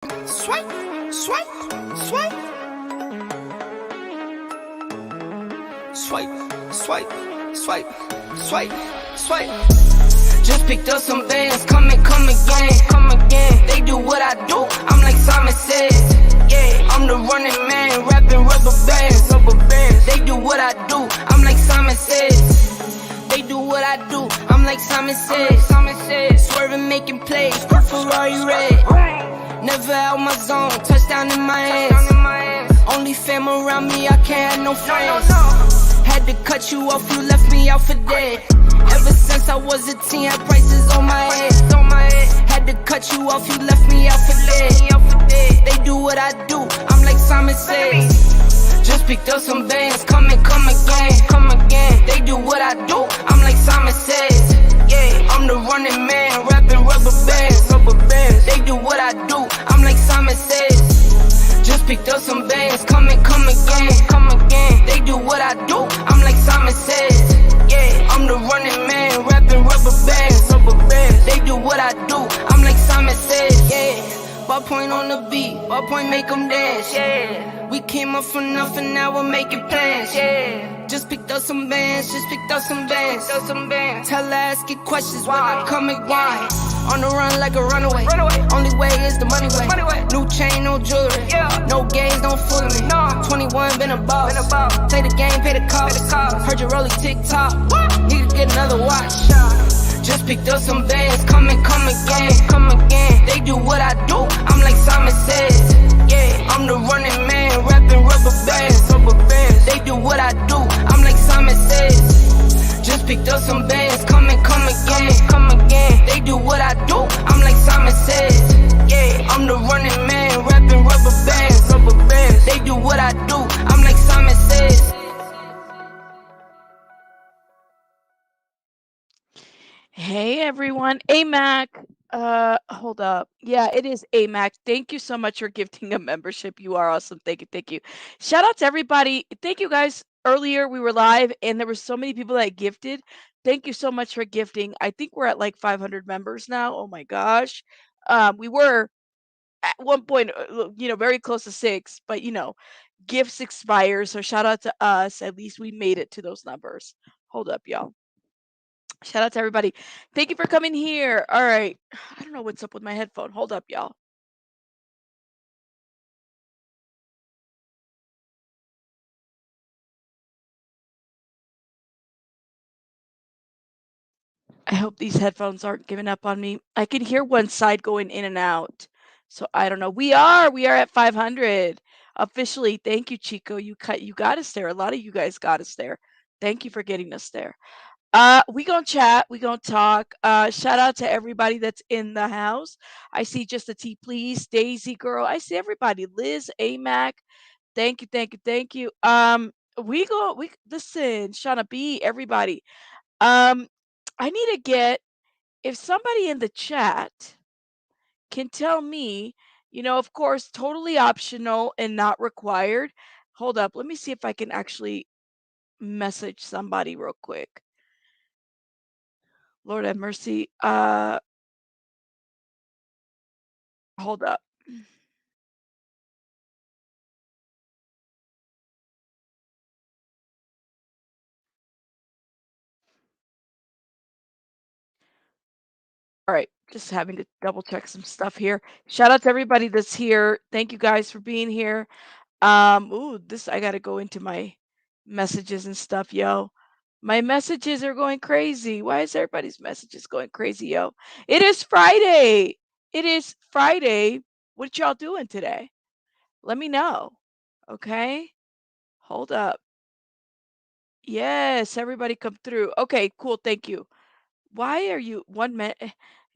Swipe, swipe, swipe. Swipe, swipe, swipe, swipe, swipe. Just picked up some bands, come again. They do what I do, I'm like Simon says. Yeah, I'm the running man, rapping rubber bands. They do what I do, I'm like Simon says. They do what I do, I'm like Simon says. Swerving, making plays, put Ferrari red. Never out my zone, touchdown in my hands. Only fam around me, I can't have no friends. Had to cut you off, you left me out for dead. Ever since I was a teen, had prices on my head. Had to cut you off, you left me out for dead. They do what I do, I'm like Simon says. Just picked up some bands, come again. They do what I do, I'm like Simon says. Yeah, I'm the running man, rapping rubber bands. They do what I do, I'm like Simon says. Just picked up some bands, come again. They do what I do, I'm like Simon says. Yeah, I'm the running man, rapping rubber bands. They do what I do, I'm like Simon says. Yeah, ballpoint on the beat, ballpoint make them dance. Yeah, we came up from nothing, now we're making plans. Yeah, just picked up some bands, Tell her, ask it questions when I come and grind. On the run like a runaway. Only way is the money way. New chain, no jewelry. No games, don't fool me. 21, been a boss. Play the game, pay the cost. Heard you rolling TikTok. Need to get another watch. Just picked up some bands, come again. They do what I do, I'm like Simon says. Yeah, I'm the running man, rapping rubber bands. They do what I do, I'm like Simon says. Just picked up some bands, come again. They do what I do, I'm like Simon says. Yeah, I'm the running man, rapping rubber bands. They do what I do, I'm like Simon says. Hey everyone, AMAC. Hold up. Yeah, it is AMAC. Thank you so much for gifting a membership. You are awesome. Thank you. Shout out to everybody. Thank you guys. Earlier we were live and there were so many people that gifted. Thank you so much for gifting. I think we're at like 500 members now. Oh my gosh. We were at one point, very close to 6, but gifts expire. So shout out to us. At least we made it to those numbers. Hold up, y'all. Shout out to everybody. Thank you for coming here. All right. I don't know what's up with my headphone. Hold up, y'all. I hope these headphones aren't giving up on me. I can hear one side going in and out. So I don't know. We are at 500 officially. Thank you, Chico. You got us there. A lot of you guys got us there. Thank you for getting us there. We gonna chat, we gonna talk. Shout out to everybody that's in the house. I see just a T please, Daisy girl. I see everybody. Liz, AMAC. Thank you. We listen, Shauna B, everybody. Um, I need to get if somebody in the chat can tell me, of course, totally optional and not required. Hold up, let me see if I can actually message somebody real quick. Lord have mercy. Hold up. All right, just having to double check some stuff here. Shout out to everybody that's here. Thank you guys for being here. Ooh, this I gotta go into my messages and stuff, yo. My messages are going crazy. Why is everybody's messages going crazy, yo? It is Friday. It is Friday. What y'all doing today? Let me know. Okay. Hold up. Yes, everybody come through. Okay, cool. Thank you. Why are you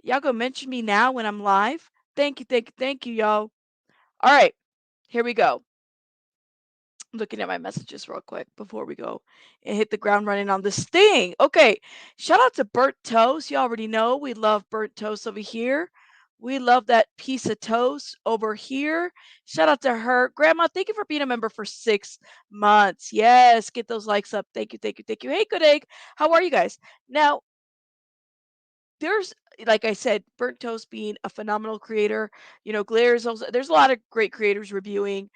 y'all gonna mention me now when I'm live? Thank you, y'all. All right, here we go. Looking at my messages real quick before we go and hit the ground running on this thing. Okay, shout out to burnt toast. You already know we love burnt toast over here. We love that piece of toast over here. Shout out to her. Grandma, thank you for being a member for 6 months. Yes, get those likes up. Thank you. Hey, good egg. How are you guys? Now, there's like I said, Burnt Toast being a phenomenal creator, Glare also, there's a lot of great creators reviewing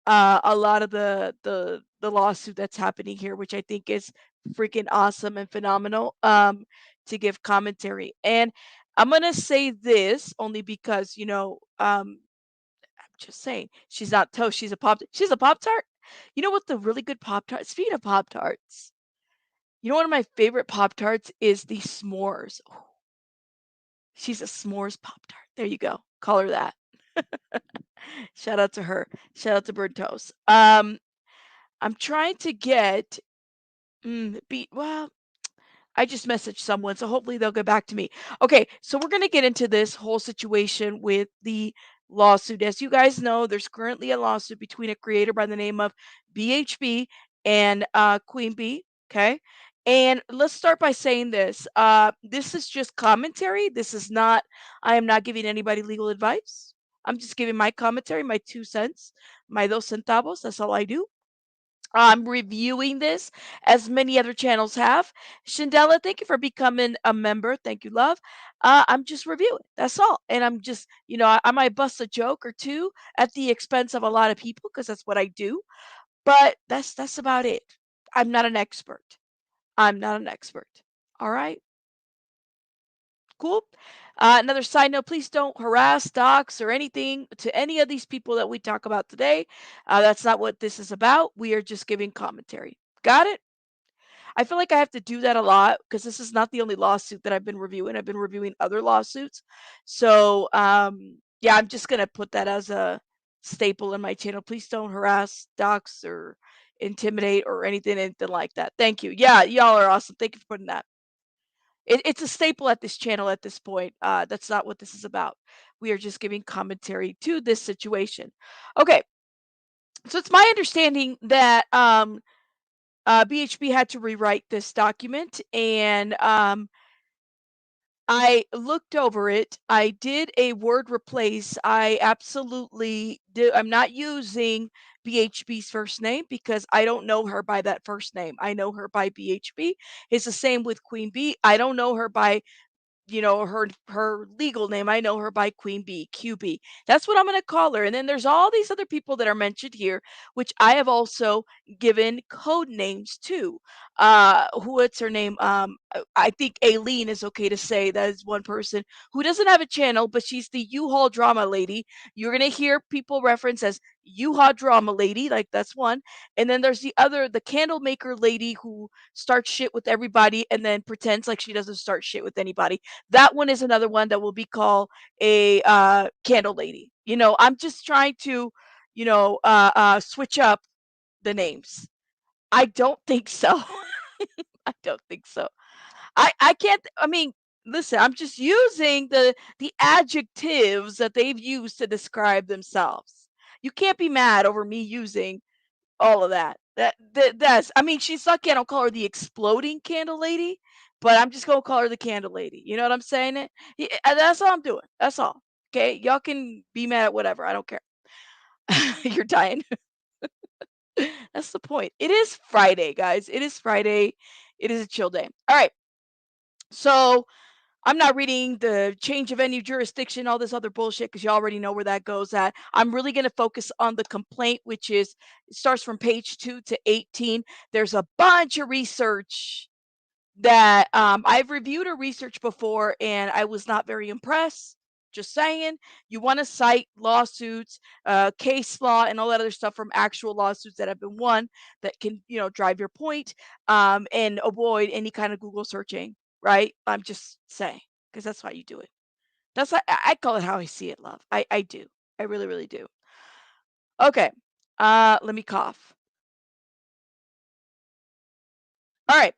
a lot of the lawsuit that's happening here, which I think is freaking awesome and phenomenal. To give commentary, and I'm gonna say this only because I'm just saying she's not toast. She's a pop tart. You know what the really good pop tart? Speaking of pop tarts, one of my favorite pop tarts is the s'mores. Oh, she's a s'mores pop tart. There you go. Call her that. Shout out to her. Shout out to Bird Toast. I'm trying to get well, I just messaged someone, so hopefully they'll get back to me. Okay, so we're gonna get into this whole situation with the lawsuit. As you guys know, there's currently a lawsuit between a creator by the name of BHB and Queenbee. Okay. And let's start by saying this. This is just commentary. I am not giving anybody legal advice. I'm just giving my commentary, my 2 cents, my dos centavos. That's all I do. I'm reviewing this as many other channels have. Shandella, thank you for becoming a member. Thank you, love. I'm just reviewing. That's all. And I'm just, I might bust a joke or two at the expense of a lot of people because that's what I do. But that's about it. I'm not an expert. I'm not an expert. All right. Cool. Another side note, please don't harass, docs, or anything to any of these people that we talk about today. That's not what this is about. We are just giving commentary. Got it? I feel like I have to do that a lot because this is not the only lawsuit that I've been reviewing. I've been reviewing other lawsuits. So, yeah, I'm just going to put that as a staple in my channel. Please don't harass, docs, or intimidate or anything like that. Thank you. Yeah, y'all are awesome. Thank you for putting that. It's a staple at this channel at this point. That's not what this is about. We are just giving commentary to this situation. Okay, so it's my understanding that BHB had to rewrite this document, and I looked over it. I did a word replace. I absolutely did. I'm not using BHB's first name because I don't know her by that first name. I know her by BHB. It's the same with Queen Bee. I don't know her by her legal name. I know her by Queenbee, QB. That's what I'm going to call her. And then there's all these other people that are mentioned here, which I have also given code names to. What's her name? I think Aileen is okay to say. That is one person who doesn't have a channel, but she's the U-Haul drama lady. You're going to hear people reference as U-Haul drama lady, like that's one. And then there's the candle maker lady who starts shit with everybody and then pretends like she doesn't start shit with anybody. That one is another one that will be called a candle lady. I'm just trying to, switch up the names. I don't think so. I don't think so. I can't. I mean, listen. I'm just using the adjectives that they've used to describe themselves. You can't be mad over me using all of that. That's. I mean, she's lucky I don't call her the exploding candle lady, but I'm just gonna call her the candle lady. You know what I'm saying? That's all I'm doing. That's all. Okay, y'all can be mad at whatever. I don't care. You're dying. That's the point. It is Friday, guys. It is Friday. It is a chill day. All right. So I'm not reading the change of venue jurisdiction, all this other bullshit, because you already know where that goes at. I'm really going to focus on the complaint, which it starts from page 2 to 18. There's a bunch of research that I've reviewed or researched before, and I was not very impressed. Just saying, you want to cite lawsuits, case law, and all that other stuff from actual lawsuits that have been won that can, drive your point, and avoid any kind of Google searching, right? I'm just saying, because that's why you do it. That's why I call it how I see it, love. I do. I really, really do. Okay. Let me cough. All right.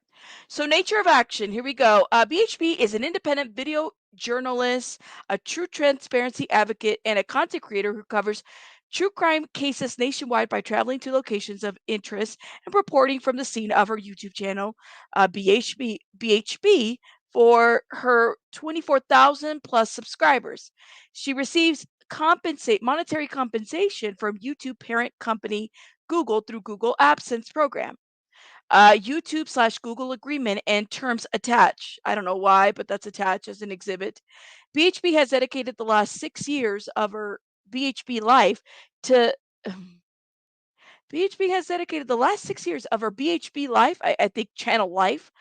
So, nature of action. Here we go. BHB is an independent video journalist, a true transparency advocate, and a content creator who covers true crime cases nationwide by traveling to locations of interest and reporting from the scene of her YouTube channel, BHB, for her 24,000 plus subscribers. She receives monetary compensation from YouTube parent company Google through Google AdSense program. YouTube/Google agreement and terms attached. I don't know why, but that's attached as an exhibit. BHB has dedicated the last 6 years of her BHB life to BHB has dedicated the last 6 years of her BHB life, I think channel life,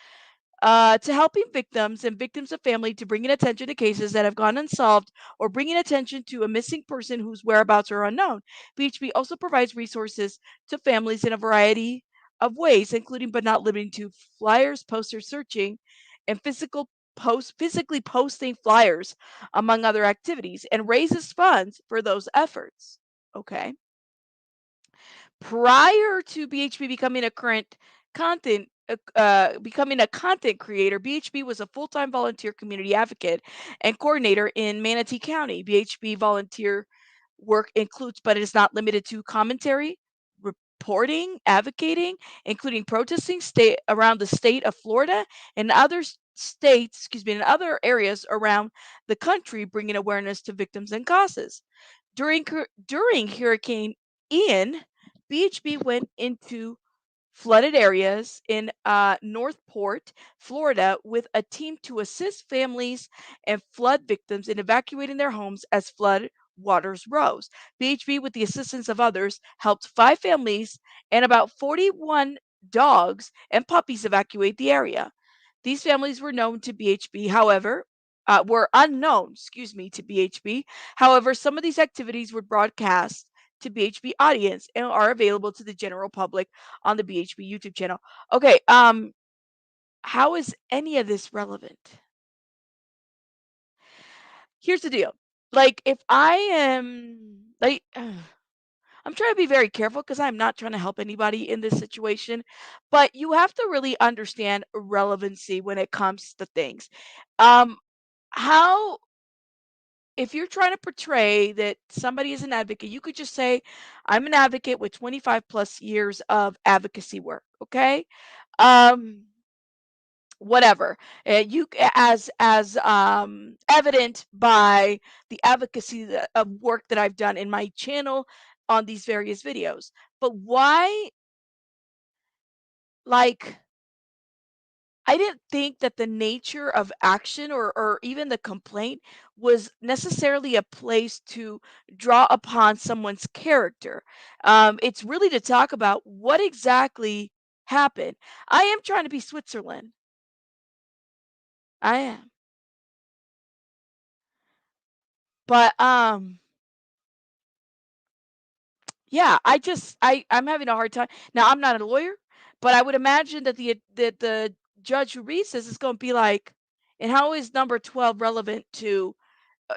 to helping victims and victims of family to bringing attention to cases that have gone unsolved or bringing attention to a missing person whose whereabouts are unknown. BHB also provides resources to families in a variety of ways, including but not limited to flyers, poster searching, and physically posting flyers, among other activities, and raises funds for those efforts. Okay. Prior to BHB becoming a becoming a content creator, BHB was a full-time volunteer community advocate and coordinator in Manatee County. BHB volunteer work includes, but it is not limited to, commentary, reporting, advocating, including protesting state around the state of Florida and other states, excuse me, and other areas around the country, bringing awareness to victims and causes. During Hurricane Ian, BHB went into flooded areas in Northport, Florida, with a team to assist families and flood victims in evacuating their homes as flood waters rose. BHB, with the assistance of others, helped 5 families and about 41 dogs and puppies evacuate the area. These families were known to BHB, however, were unknown, excuse me, to BHB. However, some of these activities were broadcast to BHB audience and are available to the general public on the BHB YouTube channel. Okay, how is any of this relevant? Here's the deal. Like, if I am like, I'm trying to be very careful because I'm not trying to help anybody in this situation, but you have to really understand relevancy when it comes to things. Um, how if you're trying to portray that somebody is an advocate, you could just say, "I'm an advocate with 25 plus years of advocacy work." Okay, um, whatever. As evident by the advocacy of work that I've done in my channel on these various videos. But why, like, I didn't think that the nature of action or even the complaint was necessarily a place to draw upon someone's character. It's really to talk about what exactly happened. I am trying to be Switzerland. I am. But yeah, I'm having a hard time. Now I'm not a lawyer, but I would imagine that the judge who reads this is going to be like, and how is number 12 relevant to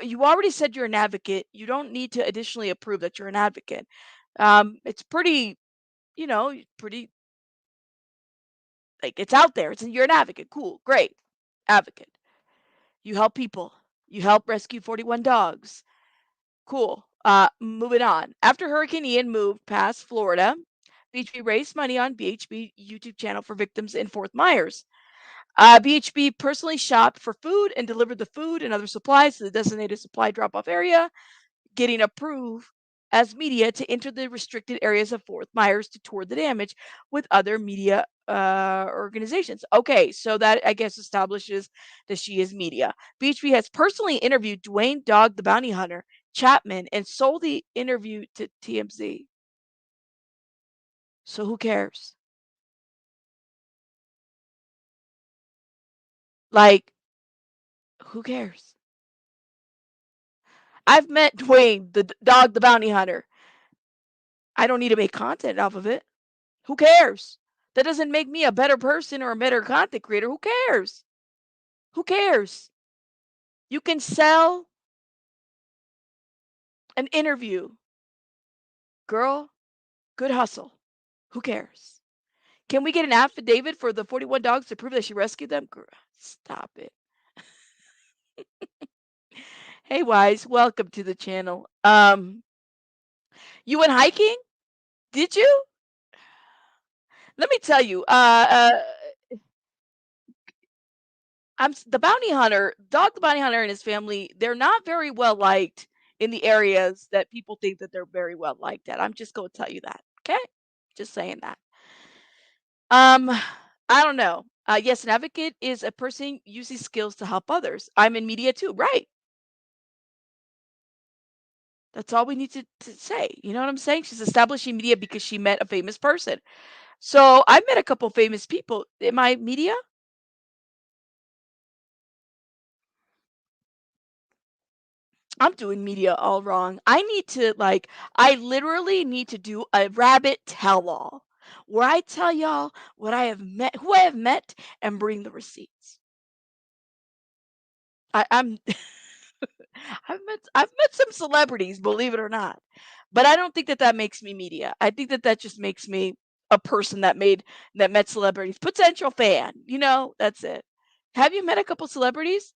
you already said you're an advocate. You don't need to additionally approve that you're an advocate. It's pretty, pretty like it's out there. You're an advocate. Cool, great, advocate. You help people. You help rescue 41 dogs. Cool. Moving on. After Hurricane Ian moved past Florida, BHB raised money on BHB YouTube channel for victims in Fort Myers. BHB personally shopped for food and delivered the food and other supplies to the designated supply drop-off area, getting approved as media to enter the restricted areas of Fort Myers to tour the damage with other media organizations. Okay, so that I guess establishes that she is media. BHB has personally interviewed Dwayne Dog the Bounty Hunter Chapman and sold the interview to TMZ. So who cares? Like, who cares? I've met Dwayne the Dog the Bounty Hunter. I don't need to make content off of it. Who cares? That doesn't make me a better person or a better content creator. Who cares? Who cares? You can sell an interview. Girl, good hustle. Who cares? Can we get an affidavit for the 41 dogs to prove that she rescued them? Girl, stop it. Hey Wise, welcome to the channel. You went hiking? Did you? Let me tell you, the bounty hunter, Dog the bounty hunter and his family, they're not very well liked in the areas that people think that they're very well liked at. I'm just going to tell you that. Okay? Just saying that. Um, I don't know. Yes, an advocate is a person using skills to help others. I'm in media too, right? That's all we need to say. You know what I'm saying? She's establishing media because she met a famous person. So I met a couple famous people. Am I media? I'm doing media all wrong. I need to I literally need to do a rabbit tell all where I tell y'all what I have met, who I have met, and bring the receipts. I'm I've met some celebrities, believe it or not, but I don't think that that makes me media. I think that that just makes me a person that met celebrities, potential fan. That's it. Have you met a couple celebrities?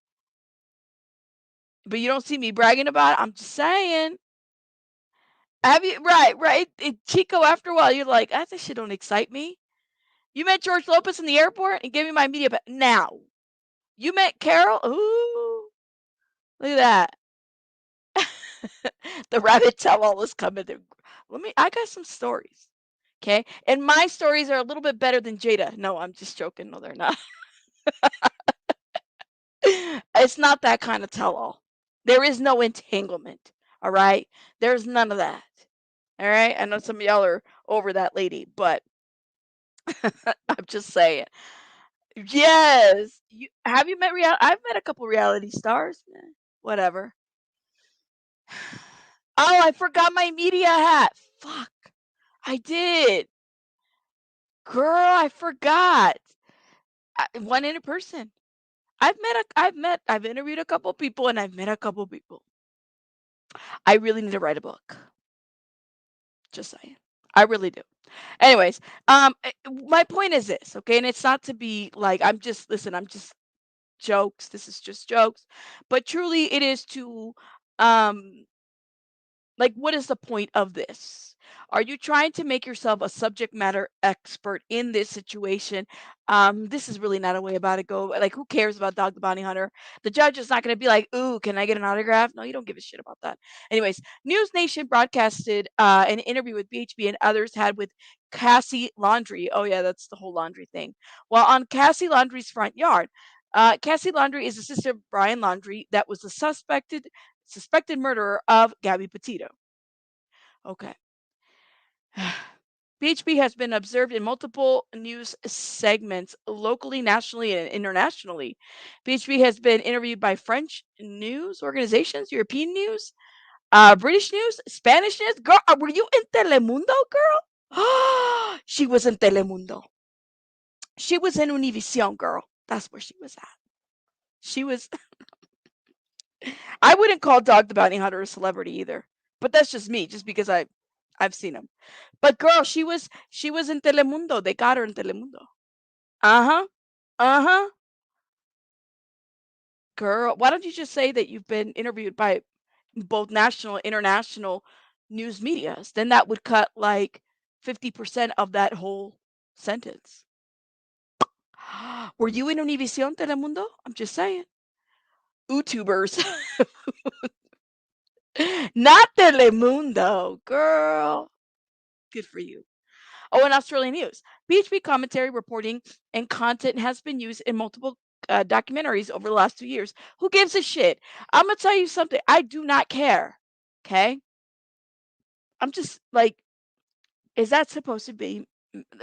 But you don't see me bragging about it. I'm just saying. Have you? Right, right. Chico, after a while, you're like, this shit don't excite me. You met George Lopez in the airport and gave me my media. But now, you met Carol. Ooh, look at that. The rabbit tell all is coming. I got some stories. Okay. And my stories are a little bit better than Jada. No, I'm just joking. No, they're not. It's not that kind of tell all. There is no entanglement. All right. There's none of that. All right. I know some of y'all are over that lady, but I'm just saying. Yes. Have you met I've met a couple reality stars. Whatever. Oh, I forgot my media hat. Fuck. I did. Girl, I forgot. One in a person. I've interviewed a couple people and I've met a couple people. I really need to write a book. Just saying. I really do. Anyways, my point is this, okay? And it's not to be like I'm just jokes. This is just jokes. But truly it is to um what is the point of this? Are you trying to make yourself a subject matter expert in this situation? This is really not a way about it go. Like, who cares about Dog the Bounty Hunter? The judge is not going to be like, "Ooh, can I get an autograph?" No, you don't give a shit about that. Anyways, News Nation broadcasted an interview with BHB and others had with Cassie Laundry. Oh yeah, that's the whole laundry thing. Well, on Cassie Laundry's front yard, Cassie Laundry is the sister of Brian Laundry, that was the suspected murderer of Gabby Petito. Okay. BHB has been observed in multiple news segments locally, nationally, and internationally. BHB has been interviewed by French news organizations, European news, British news, Spanish news. Girl, were you in Telemundo, girl? She was in Telemundo. She was in Univision, girl. That's where she was at. She was. I wouldn't call Dog the Bounty Hunter a celebrity either, but that's just me, just because I've seen him. But girl, she was in Telemundo. They got her in Telemundo. Uh-huh. Uh-huh. Girl, why don't you just say that you've been interviewed by both national and international news medias? Then that would cut like 50% of that whole sentence. Were you in Univision Telemundo? I'm just saying. YouTubers. Not Telemundo, girl. Good for you. Oh, and Australian news. BHP commentary, reporting, and content has been used in multiple documentaries over the last 2 years. Who gives a shit? I'm going to tell you something. I do not care. Okay? I'm just like, is that supposed to be,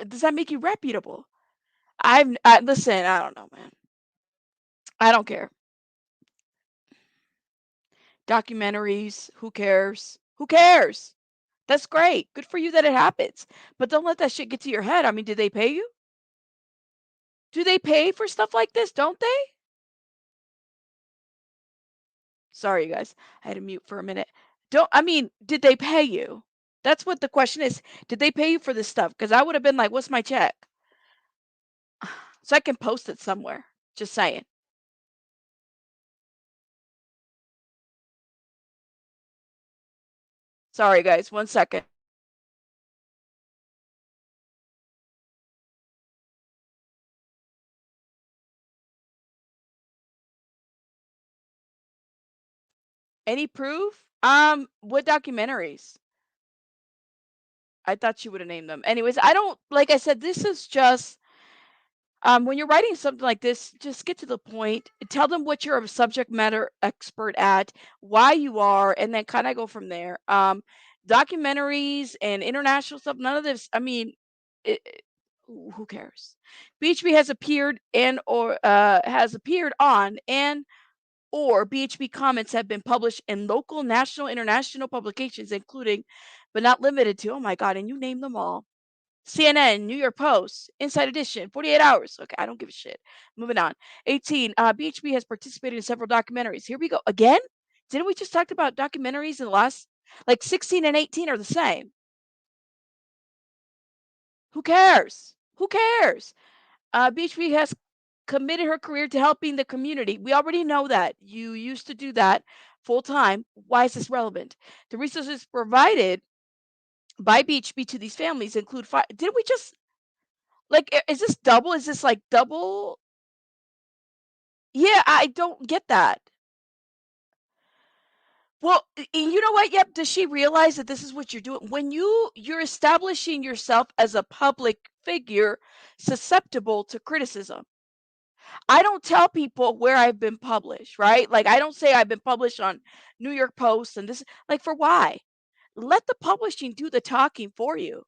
does that make you reputable? Listen, I don't know, man. I don't care. Documentaries, who cares? Who cares? That's great. Good for you that it happens. But don't let that shit get to your head. I mean, did they pay you? Do they pay for stuff like this? Don't they? Sorry, you guys. I had to mute for a minute. Did they pay you? That's what the question is. Did they pay you for this stuff? Because I would have been like, what's my check? So I can post it somewhere. Just saying. Sorry, guys. 1 second. Any proof? What documentaries? I thought you would have named them. Anyways, I don't, like I said, this is just When you're writing something like this, just get to the point. Tell them what you're a subject matter expert at, why you are, and then kind of go from there. Documentaries and international stuff, none of this. I mean, who cares? BHB has appeared on and or BHB comments have been published in local, national, international publications, including, but not limited to. Oh my God! And you name them all. CNN, New York Post, Inside Edition, 48 Hours. Okay, I don't give a shit. Moving on. 18. BHB has participated in several documentaries. Here we go. Again? Didn't we just talk about documentaries in the last, like 16 and 18 are the same? Who cares? Who cares? BHB has committed her career to helping the community. We already know that. You used to do that full time. Why is this relevant? The resources provided by BHB to these families include five. Did we just like, is this double? Is this like double? Yeah, I don't get that. Well, you know what? Yep. Does she realize that this is what you're doing? When you're establishing yourself as a public figure susceptible to criticism. I don't tell people where I've been published, right? Like I don't say I've been published on New York Post and this like for why? Let the publishing do the talking for you.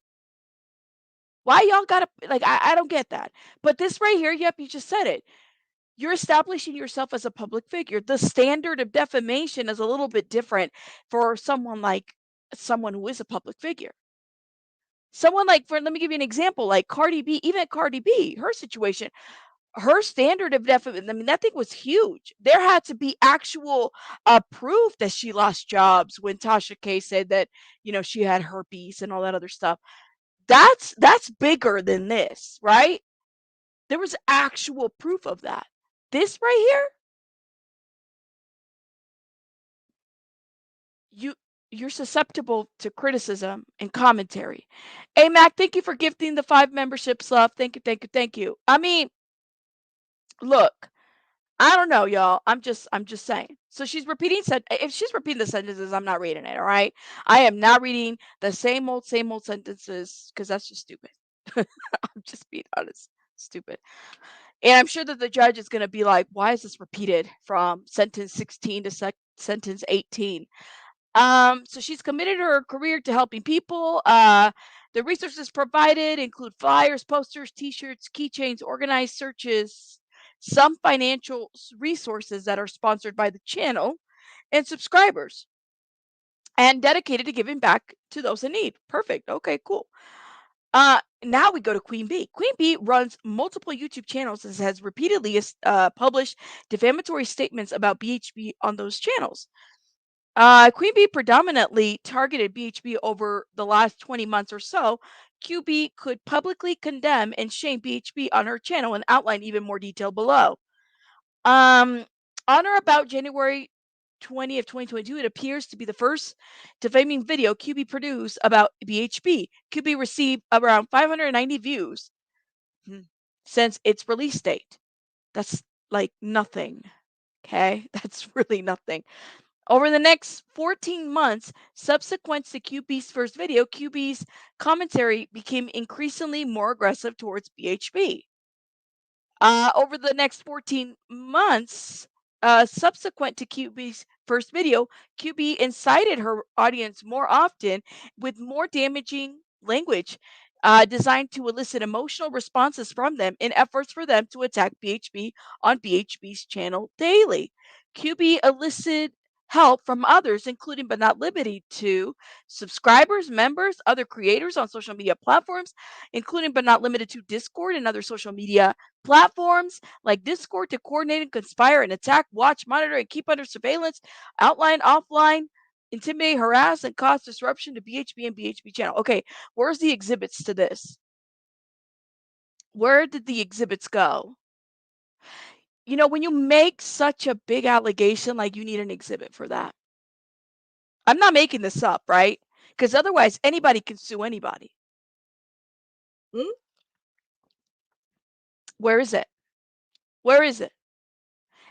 Why y'all gotta like I don't get that. But this right here, yep, you just said it. You're establishing yourself as a public figure. The standard of defamation is a little bit different for someone who is a public figure. Someone like for let me give you an example, like Cardi B, even Cardi B, her situation, her standard of defamation, I mean, that thing was huge. There had to be actual proof that she lost jobs when Tasha K said that, she had herpes and all that other stuff. That's bigger than this, right? There was actual proof of that. This right here, you you're susceptible to criticism and commentary. Hey Mac, thank you for gifting the 5 memberships, love. Thank you, thank you, thank you. I mean, look, I don't know, y'all. I'm just saying. So she's repeating if she's repeating the sentences, I'm not reading it, all right? I am not reading the same old sentences because that's just stupid. I'm just being honest. Stupid. And I'm sure that the judge is going to be like, why is this repeated from sentence 16 to sentence 18? So she's committed her career to helping people. The resources provided include flyers, posters, t-shirts, keychains, organized searches, some financial resources that are sponsored by the channel and subscribers and dedicated to giving back to those in need. Perfect. Okay, cool. Now we go to Queen Bee. Queen Bee runs multiple YouTube channels and has repeatedly published defamatory statements about BHB on those channels. Queen Bee predominantly targeted BHB over the last 20 months or so. QB could publicly condemn and shame BHB on her channel and outline even more detail below. Um, on or about January 20 of 2022, it appears to be the first defaming video QB produced about BHB. QB received around 590 views since its release date. That's like nothing. Okay, that's really nothing. Over the next 14 months, subsequent to QB's first video, QB's commentary became increasingly more aggressive towards BHB. Over the next 14 months, subsequent to QB's first video, QB incited her audience more often with more damaging language designed to elicit emotional responses from them in efforts for them to attack BHB on BHB's channel daily. QB elicited help from others, including but not limited to subscribers, members, other creators on social media platforms, including but not limited to Discord and other social media platforms like Discord to coordinate and conspire and attack, watch, monitor, and keep under surveillance, outline, offline, intimidate, harass, and cause disruption to BHB and BHB channel. Okay, where's the exhibits to this? Where did the exhibits go? When you make such a big allegation, like you need an exhibit for that. I'm not making this up, right? Because otherwise, anybody can sue anybody. Where is it? Where is it?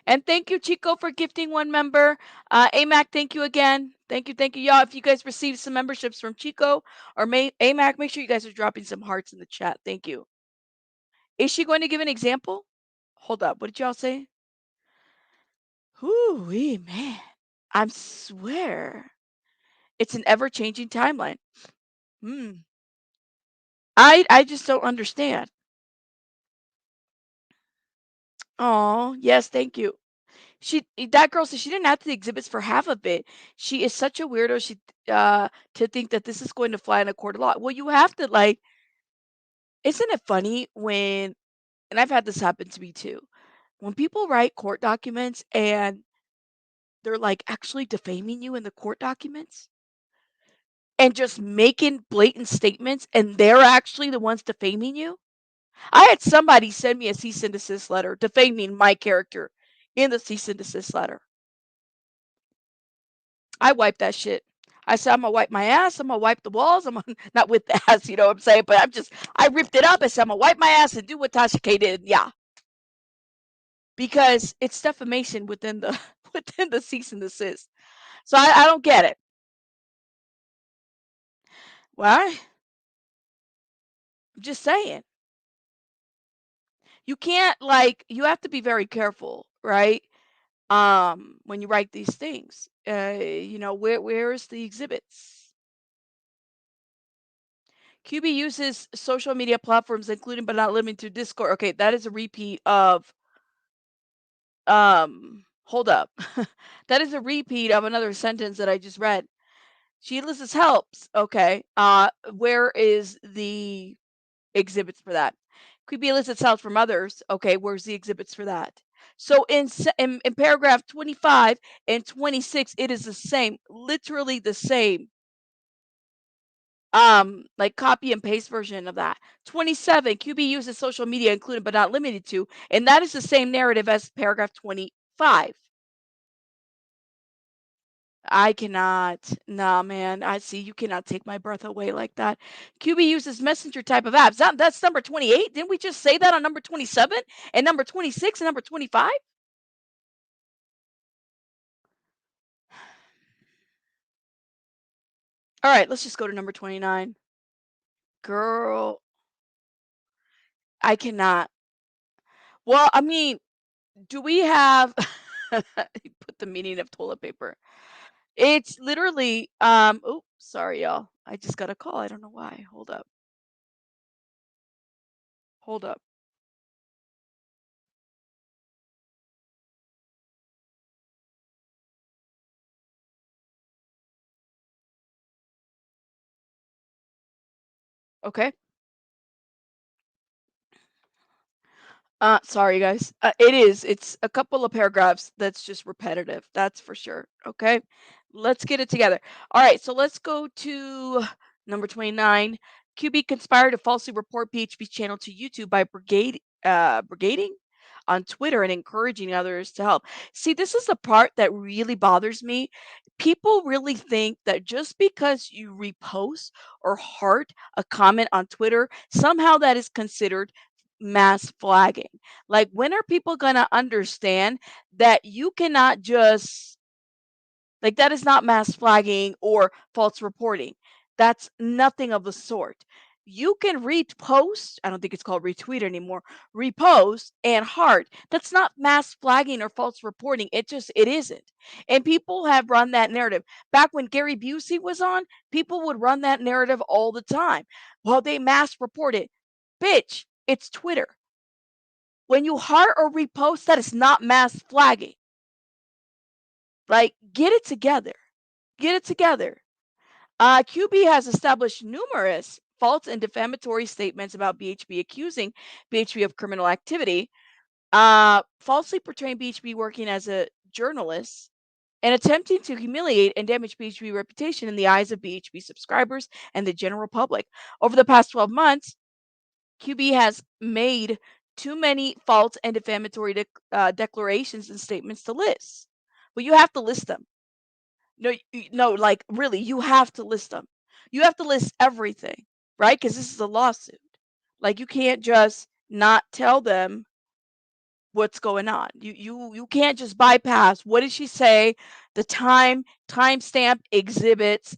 And thank you, Chico, for gifting 1 member. AMAC, thank you again. Thank you, y'all. If you guys received some memberships from Chico or AMAC, make sure you guys are dropping some hearts in the chat. Thank you. Is she going to give an example? Hold up. What did y'all say? Whoo-wee, man. I swear. It's an ever-changing timeline. Hmm. I just don't understand. Oh, yes, thank you. That girl said she didn't have the exhibits for half of it. She is such a weirdo. To think that this is going to fly in a court of law. Well, you have to like. Isn't it funny when? And I've had this happen to me too. When people write court documents and they're like actually defaming you in the court documents and just making blatant statements, and they're actually the ones defaming you. I had somebody send me a cease and desist letter defaming my character in the cease and desist letter. I wiped that shit. I said, I'm gonna wipe my ass. I'm gonna wipe the walls. I'm gonna, not with the ass, you know what I'm saying? But I ripped it up. I said, I'm gonna wipe my ass and do what Tasha K did. Yeah, because it's defamation within the within the cease and desist. So I don't get it. Why? I'm just saying. You can't like. You have to be very careful, right? When you write these things, where's the exhibits? QB uses social media platforms, including but not limited to Discord. Okay, that is a repeat of hold up. That is a repeat of another sentence that I just read. She lists helps. Okay. Where is the exhibits for that? QB elicits help from others. Okay, where's the exhibits for that? So in paragraph 25 and 26, it is the same, literally the same. Like copy and paste version of that. 27, QB uses social media, including but not limited to, and that is the same narrative as paragraph 25. I cannot. Nah, man. I see. You cannot take my breath away like that. QB uses messenger type of apps. That's number 28. Didn't we just say that on number 27 and number 26 and number 25? All right, let's just go to number 29. Girl, I cannot. Well, I mean, do we have put the meaning of toilet paper? It's literally oh, sorry y'all. I just got a call. I don't know why. Hold up. Hold up. Okay. Sorry guys. It is. It's a couple of paragraphs that's just repetitive. That's for sure. Okay. Let's get it together. All right. So let's go to number 29. QB conspired to falsely report BHB channel to YouTube by brigading on Twitter and encouraging others to help. See, this is the part that really bothers me. People really think that just because you repost or heart a comment on Twitter, somehow that is considered mass flagging. Like, when are people going to understand that you cannot just, like, that is not mass flagging or false reporting? That's nothing of the sort. You can repost, I don't think it's called retweet anymore, repost and heart. That's not mass flagging or false reporting. It isn't. And people have run that narrative. Back when Gary Busey was on, people would run that narrative all the time. Well, they mass reported. Bitch, it's Twitter. When you heart or repost, that is not mass flagging. Like, get it together. Get it together. QB has established numerous false and defamatory statements about BHB, accusing BHB of criminal activity, falsely portraying BHB working as a journalist, and attempting to humiliate and damage BHB reputation in the eyes of BHB subscribers and the general public. Over the past 12 months, QB has made too many false and defamatory declarations and statements to list. But you have to list them. No, no, like really, you have to list them. You have to list everything, right? Because this is a lawsuit. Like, you can't just not tell them what's going on. You can't just bypass. What did she say? The timestamp exhibits.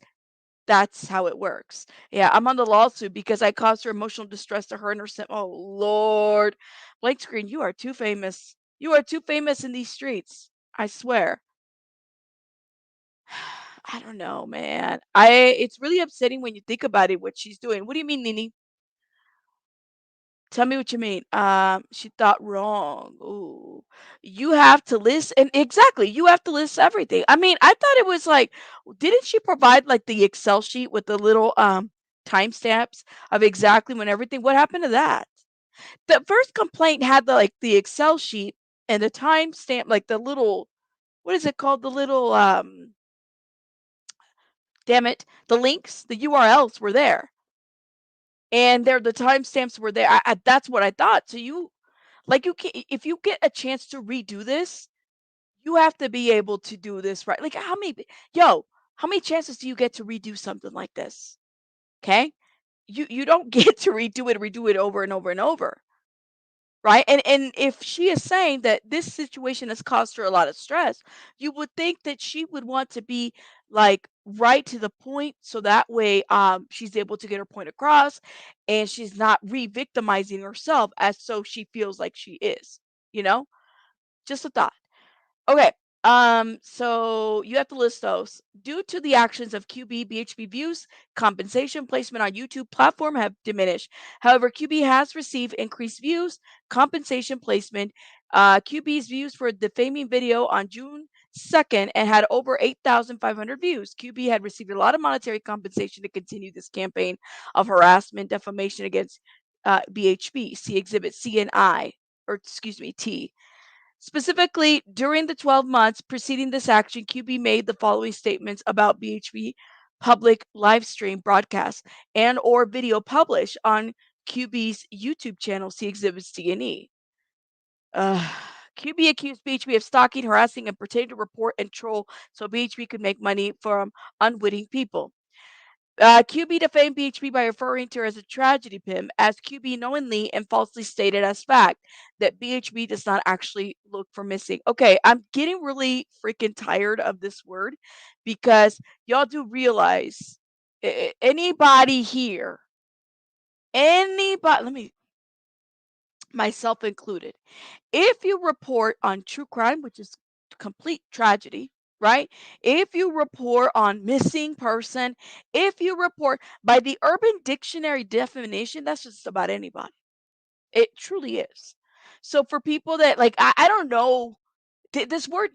That's how it works. Yeah, I'm on the lawsuit because I caused her emotional distress to her and her sim oh, Lord. Blank screen, you are too famous. You are too famous in these streets. I swear. I don't know, man. It's really upsetting when you think about it, what she's doing. What do you mean, Nini? Tell me what you mean. She thought wrong. Ooh. You have to list and exactly, you have to list everything. I mean, I thought it was like, didn't she provide like the Excel sheet with the little timestamps of exactly when everything what happened to that? The first complaint had the Excel sheet and the timestamp, like the little what is it called? The little damn it, the links, the URLs were there. And the timestamps were there. That's what I thought. So you like you can if you get a chance to redo this, you have to be able to do this right. Like how many chances do you get to redo something like this? Okay? You don't get to redo it over and over and over. Right? And if she is saying that this situation has caused her a lot of stress, you would think that she would want to be like right to the point so that way she's able to get her point across and she's not re-victimizing herself as so she feels like she is, you know? Just a thought. Okay. So you have to list those. Due to the actions of QB, BHB views, compensation placement on YouTube platform have diminished. However, QB has received increased views, compensation placement. QB's views for defaming video on June 2nd and had over 8,500 views. QB had received a lot of monetary compensation to continue this campaign of harassment, defamation against BHB. See Exhibit C and I, or excuse me, T. Specifically, during the 12 months preceding this action, QB made the following statements about BHB public live stream broadcast and or video published on QB's YouTube channel, see Exhibits D and E. QB accused BHB of stalking, harassing, and pretending to report and troll so BHB could make money from unwitting people. QB defamed BHB by referring to her as a tragedy pimp, as QB knowingly and falsely stated as fact that BHB does not actually look for missing. Okay, I'm getting really freaking tired of this word because y'all do realize anybody here, anybody, let me, myself included, if you report on true crime, which is complete tragedy, right? If you report on missing person, if you report by the Urban Dictionary definition, that's just about anybody. It truly is. So for people that like, I don't know this word.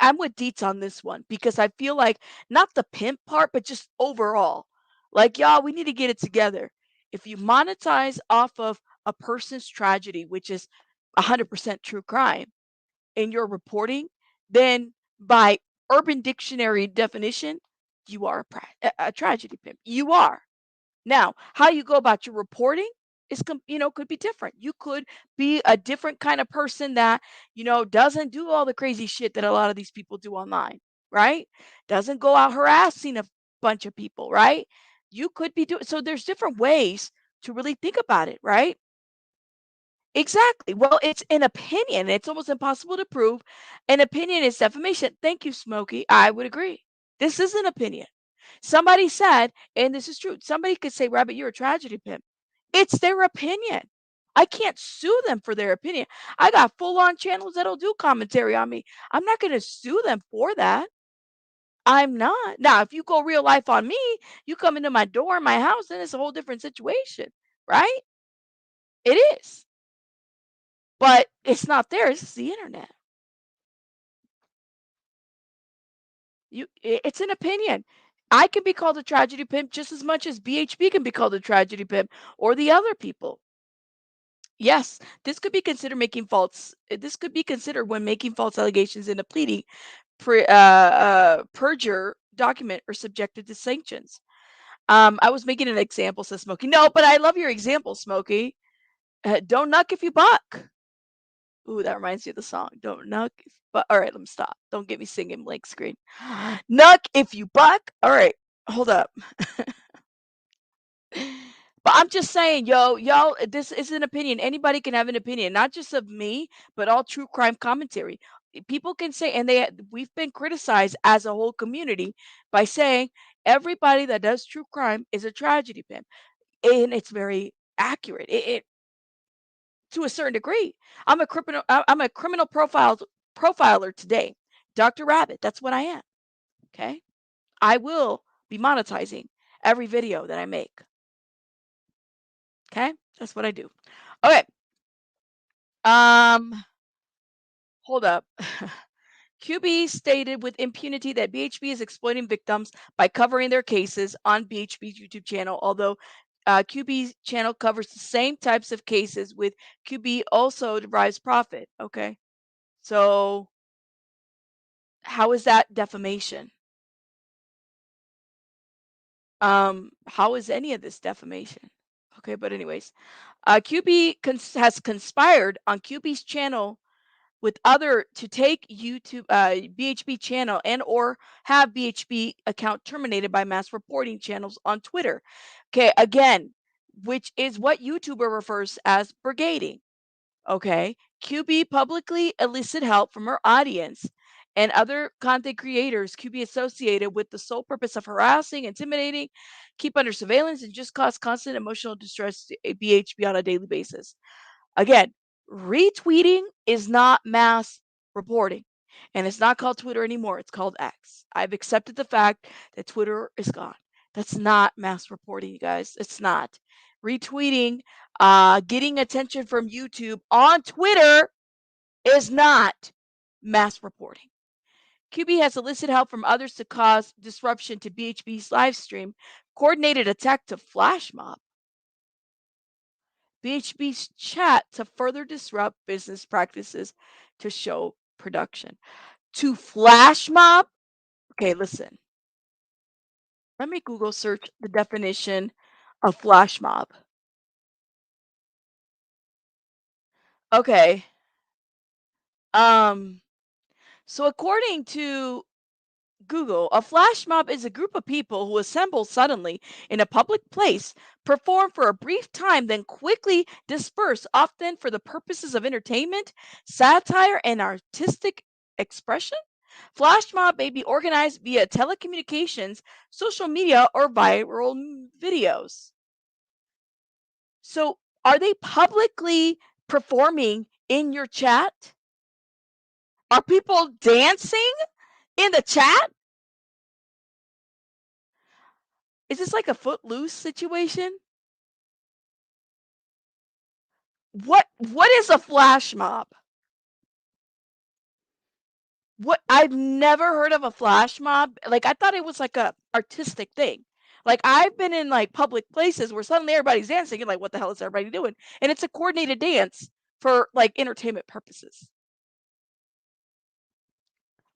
I'm with Deets on this one because I feel like not the pimp part, but just overall, like y'all, we need to get it together. If you monetize off of a person's tragedy, which is 100% true crime, in your reporting, then by Urban Dictionary definition, you are a tragedy pimp. You are. Now, how you go about your reporting is, could be different. You could be a different kind of person that, doesn't do all the crazy shit that a lot of these people do online, right? Doesn't go out harassing a bunch of people, right? You could be doing so there's different ways to really think about it, right? Exactly. Well, it's an opinion. It's almost impossible to prove. An opinion is defamation. Thank you, Smokey. I would agree. This is an opinion. Somebody said, and this is true, somebody could say, Rabbit, you're a tragedy pimp. It's their opinion. I can't sue them for their opinion. I got full on channels that'll do commentary on me. I'm not going to sue them for that. I'm not. Now, if you go real life on me, you come into my door, my house, then it's a whole different situation, right? It is. But it's not there. It's the internet. It's an opinion. I can be called a tragedy pimp just as much as BHB can be called a tragedy pimp or the other people. Yes, this could be considered when making false allegations in a pleading perjure document or subjected to sanctions. I was making an example, says Smokey. No, but I love your example, Smokey. Don't knock if you buck. Ooh, that reminds me of the song. Don't knock if but all right, let me stop. Don't get me singing blank screen. Knock if you buck. All right, hold up. But I'm just saying, y'all, this is an opinion. Anybody can have an opinion, not just of me, but all true crime commentary. People can say, and we've been criticized as a whole community by saying Everybody that does true crime is a tragedy pimp, and it's very accurate. It to a certain degree. I'm a criminal profiler today. Dr. Rabbit, that's what I am. Okay? I will be monetizing every video that I make. Okay? That's what I do. Okay. Hold up. QB stated with impunity that BHB is exploiting victims by covering their cases on BHB's YouTube channel, although QB's channel covers the same types of cases with QB also derives profit. Okay. So how is that defamation? How is any of this defamation? Okay, but anyways, QB has conspired on QB's channel with other to take YouTube BHB channel and or have BHB account terminated by mass reporting channels on Twitter. Okay, again, which is what YouTuber refers as brigading. Okay, QB publicly elicit help from her audience and other content creators QB associated with the sole purpose of harassing, intimidating, keep under surveillance, and just cause constant emotional distress to BHB on a daily basis. Again, retweeting is not mass reporting, and it's not called Twitter anymore. It's called X. I've accepted the fact that Twitter is gone. That's not mass reporting, you guys. It's not. Retweeting, getting attention from YouTube on Twitter is not mass reporting. QB has elicited help from others to cause disruption to BHB's live stream, coordinated attack to flash mob BHB's chat to further disrupt business practices to show production. To flash mob? Okay, listen. Let me Google search the definition of flash mob. Okay. Um so according to Google, a flash mob is a group of people who assemble suddenly in a public place, perform for a brief time, then quickly disperse, often for the purposes of entertainment, satire, and artistic expression. Flash mob may be organized via telecommunications, social media, or viral videos. So, are they publicly performing in your chat? Are people dancing in the chat? Is this like a footloose situation? What is a flash mob? What I've never heard of a flash mob. Like I thought it was like a artistic thing. Like I've been in like public places where suddenly everybody's dancing. You're like, what the hell is everybody doing? And it's a coordinated dance for like entertainment purposes.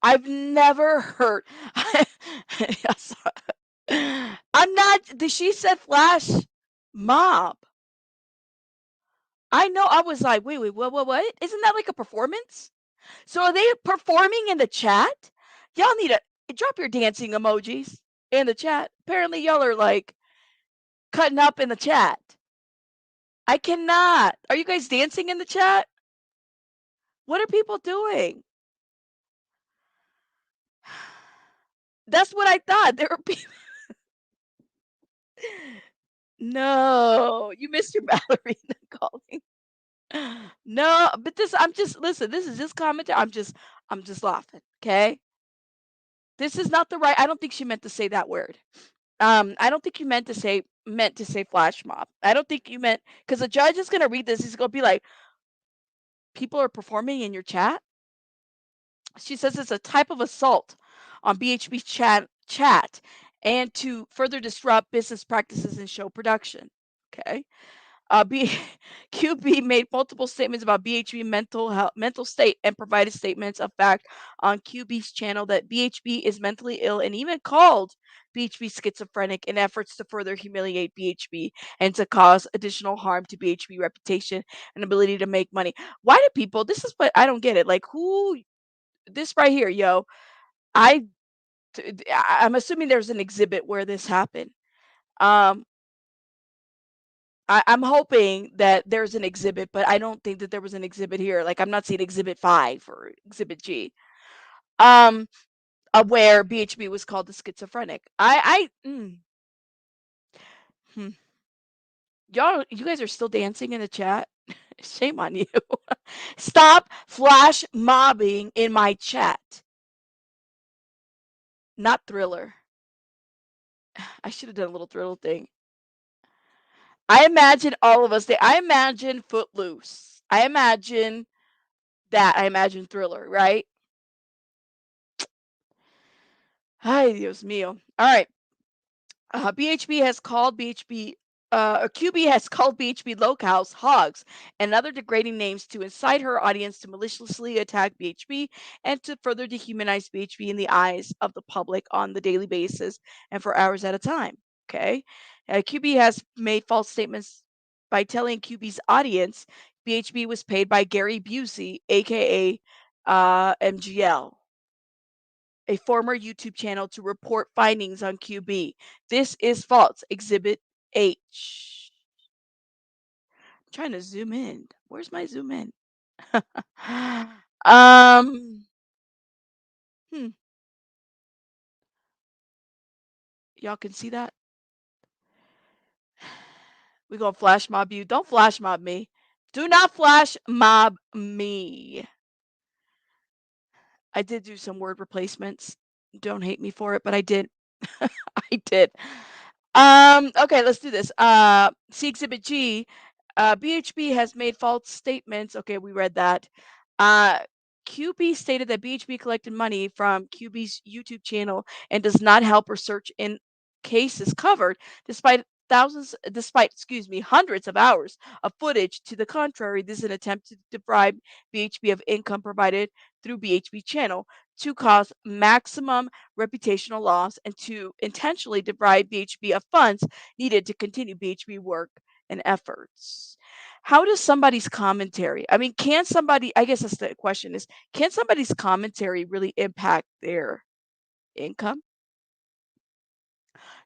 I've never heard. Yes. I'm not. She said flash mob. I know. I was like, wait, what? Isn't that like a performance? So are they performing in the chat? Y'all need to drop your dancing emojis in the chat. Apparently, y'all are like cutting up in the chat. I cannot. Are you guys dancing in the chat? What are people doing? That's what I thought. There were people. No, you missed your ballerina calling. No, but this I'm just listen, this is just commentary. I'm just laughing. Okay. This is not the right. I don't think she meant to say that word. I don't think you meant to say flash mob. I don't think you meant because the judge is gonna read this. He's gonna be like, people are performing in your chat. She says it's a type of assault on BHB chat and to further disrupt business practices and show production. Okay. B QB made multiple statements about BHB mental state and provided statements of fact on QB's channel that BHB is mentally ill and even called BHB schizophrenic in efforts to further humiliate BHB and to cause additional harm to BHB reputation and ability to make money. Why do people, this is what I don't get it. Like who, this right here, yo, I, I'm assuming there's an exhibit where this happened. Um, I'm hoping that there's an exhibit, but I don't think that there was an exhibit here. Like I'm not seeing exhibit 5 or exhibit G. Um, where BHB was called the schizophrenic. Y'all, you guys are still dancing in the chat. Shame on you. Stop flash mobbing in my chat. Not Thriller. I should have done a little Thriller thing. I imagine all of us. I imagine Footloose. I imagine that. I imagine Thriller, right? Ay, Dios mío. All right. BHB has called BHB, or QB has called BHB locals hogs and other degrading names to incite her audience to maliciously attack BHB and to further dehumanize BHB in the eyes of the public on the daily basis and for hours at a time. Okay. QB has made false statements by telling QB's audience BHB was paid by Gary Busey, aka MGL, a former YouTube channel, to report findings on QB. This is false. Exhibit H. I'm trying to zoom in. Where's my zoom in? um. Hmm. Y'all can see that? We gonna flash mob you. Don't flash mob me. Do not flash mob me. I did do some word replacements. Don't hate me for it, but I did. I did. Okay, let's do this. See Exhibit G. BHB has made false statements. Okay, we read that. QB stated that BHB collected money from QB's YouTube channel and does not help research in cases covered, despite hundreds of hours of footage to the contrary. This is an attempt to deprive BHB of income provided through BHB channel to cause maximum reputational loss and to intentionally deprive BHB of funds needed to continue BHB work and efforts. How does somebody's commentary, I mean, can somebody, I guess that's the question is, can somebody's commentary really impact their income?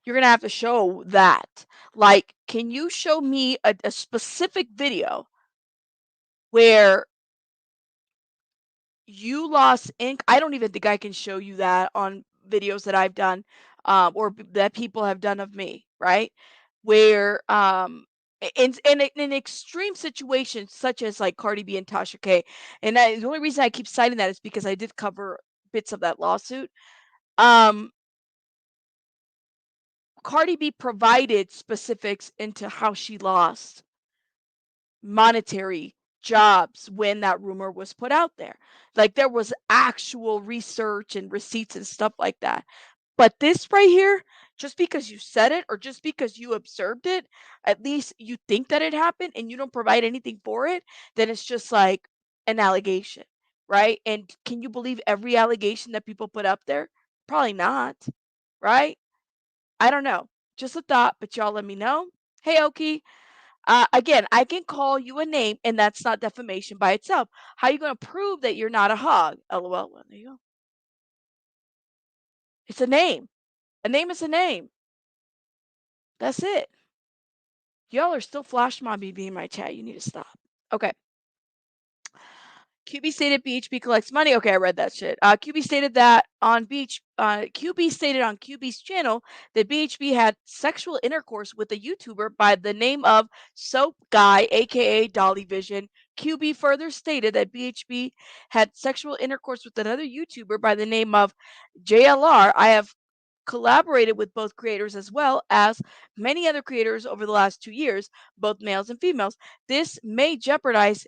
You're going to have to show that. Like, can you show me a specific video where you lost ink? I don't even think I can show you that on videos that I've done, that people have done of me, right? Where in extreme situations such as like Cardi B and Tasha K, and the only reason I keep citing that is because I did cover bits of that lawsuit. Um, Cardi B provided specifics into how she lost monetary jobs when that rumor was put out there. Like there was actual research and receipts and stuff like that. But this right here, just because you said it or just because you observed it, at least you think that it happened and you don't provide anything for it, then it's just like an allegation, right? And can you believe every allegation that people put up there? Probably not, right? I don't know. Just a thought, but y'all let me know. Hey, Oki, again, I can call you a name, and that's not defamation by itself. How are you going to prove that you're not a hog? LOL. Well, there you go. It's a name. A name is a name. That's it. Y'all are still flash mobbing me in my chat. You need to stop. Okay. QB stated BHB collects money. Okay, I read that shit. QB stated that on QB stated on QB's channel that BHB had sexual intercourse with a YouTuber by the name of Soap Guy, aka Dolly Vision. QB further stated that BHB had sexual intercourse with another YouTuber by the name of JLR. I have collaborated with both creators as well as many other creators over the last 2 years, both males and females. This may jeopardize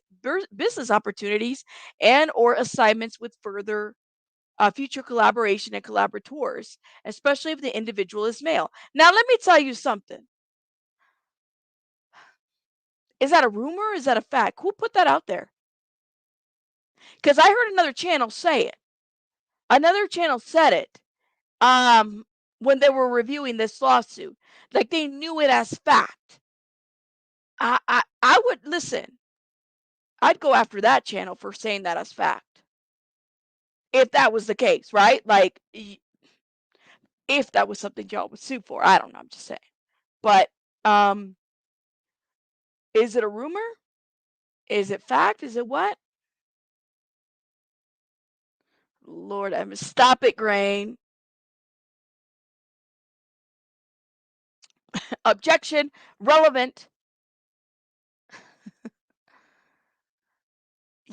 business opportunities and or assignments with further future collaboration and collaborators, especially if the individual is male. Now, let me tell you something. Is that a rumor? Is that a fact? Who put that out there? Because I heard another channel say it. Another channel said it. When they were reviewing this lawsuit, like they knew it as fact. I would listen. I'd go after that channel for saying that as fact. If that was the case, right? Like if that was something y'all would sue for. I don't know, I'm just saying. But is it a rumor? Is it fact? Is it what? Lord, I'm stop it, Grain. Objection. Relevant.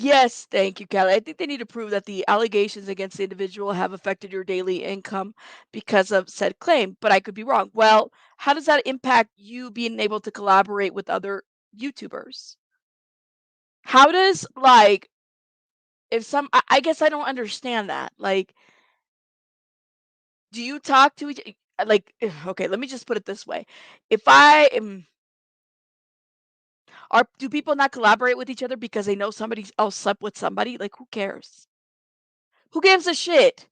Yes, thank you, Kelly. I think they need to prove that the allegations against the individual have affected your daily income because of said claim, but I could be wrong. Well, how does that impact you being able to collaborate with other YouTubers? How does like if some I guess I don't understand that. Like, do you talk to each like okay, let me just put it this way. If I am are do people not collaborate with each other because they know somebody else slept with somebody? Like, who cares? Who gives a shit?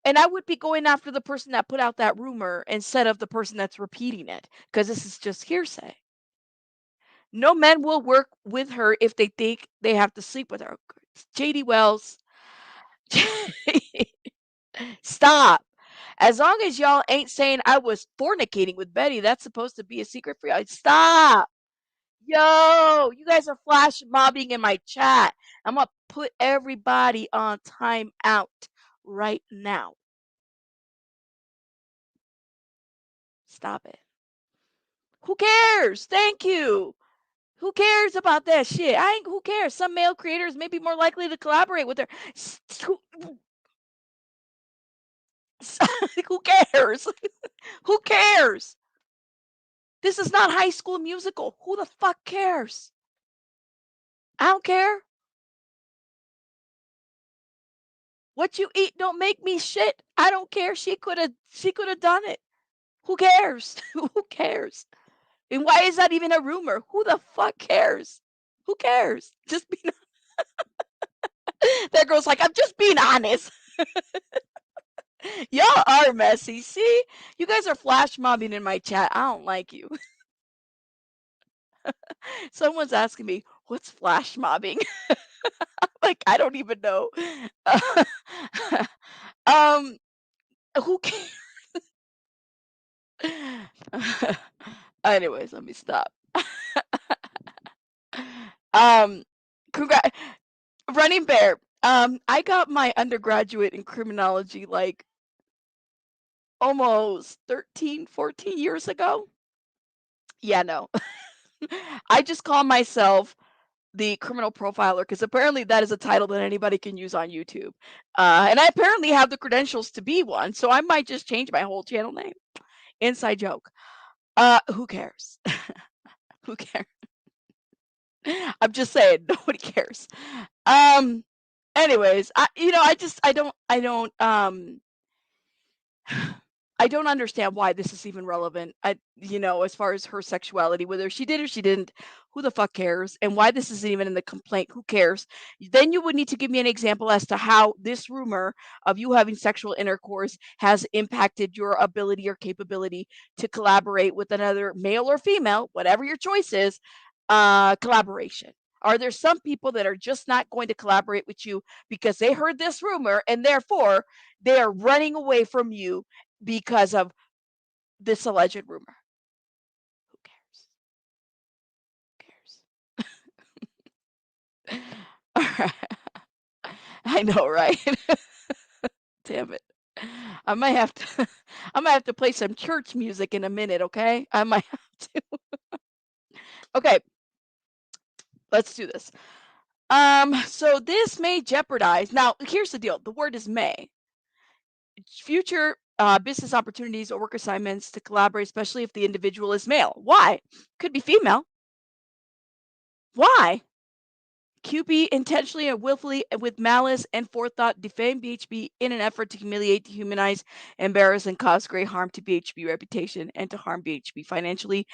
And I would be going after the person that put out that rumor instead of the person that's repeating it, because this is just hearsay. No men will work with her if they think they have to sleep with her. JD Wells, stop. As long as y'all ain't saying I was fornicating with Betty, that's supposed to be a secret for y'all. Stop. Yo, you guys are flash mobbing in my chat. I'm gonna put everybody on timeout right now. Stop it. Who cares? Thank you. Who cares about that shit? I ain't. Who cares? Some male creators may be more likely to collaborate with her. Who cares? Who cares? This is not High School Musical. Who the fuck cares? I don't care. What you eat don't make me shit. I don't care. She could have done it. Who cares? Who cares? And why is that even a rumor? Who the fuck cares? Who cares? Just be that girl's like, I'm just being honest. Y'all are messy. See? You guys are flash mobbing in my chat. I don't like you. Someone's asking me, what's flash mobbing? Like, I don't even know. um, who cares? Anyways, let me stop. um, congrat Running Bear. I got my undergraduate in criminology like almost 13, 14 years ago. Yeah, no. I just call myself the criminal profiler because apparently that is a title that anybody can use on YouTube. And I apparently have the credentials to be one, so I might just change my whole channel name. Inside joke. Who cares? Who cares? I'm just saying, nobody cares. Anyways, I don't understand why this is even relevant. As far as her sexuality, whether she did or she didn't, who the fuck cares? And why this isn't even in the complaint, who cares? Then you would need to give me an example as to how this rumor of you having sexual intercourse has impacted your ability or capability to collaborate with another male or female, whatever your choice is, collaboration. Are there some people that are just not going to collaborate with you because they heard this rumor and therefore they are running away from you because of this alleged rumor? Who cares? Who cares? All right. I know, right? Damn it. I might have to I might have to play some church music in a minute, okay? I might have to. Okay, let's do this. So this may jeopardize. Now, here's the deal. The word is may. Future business opportunities or work assignments to collaborate, especially if the individual is male. Why? Could be female. Why? QB intentionally or willfully with malice and forethought defame BHB in an effort to humiliate, dehumanize, embarrass, and cause great harm to BHB reputation and to harm BHB financially,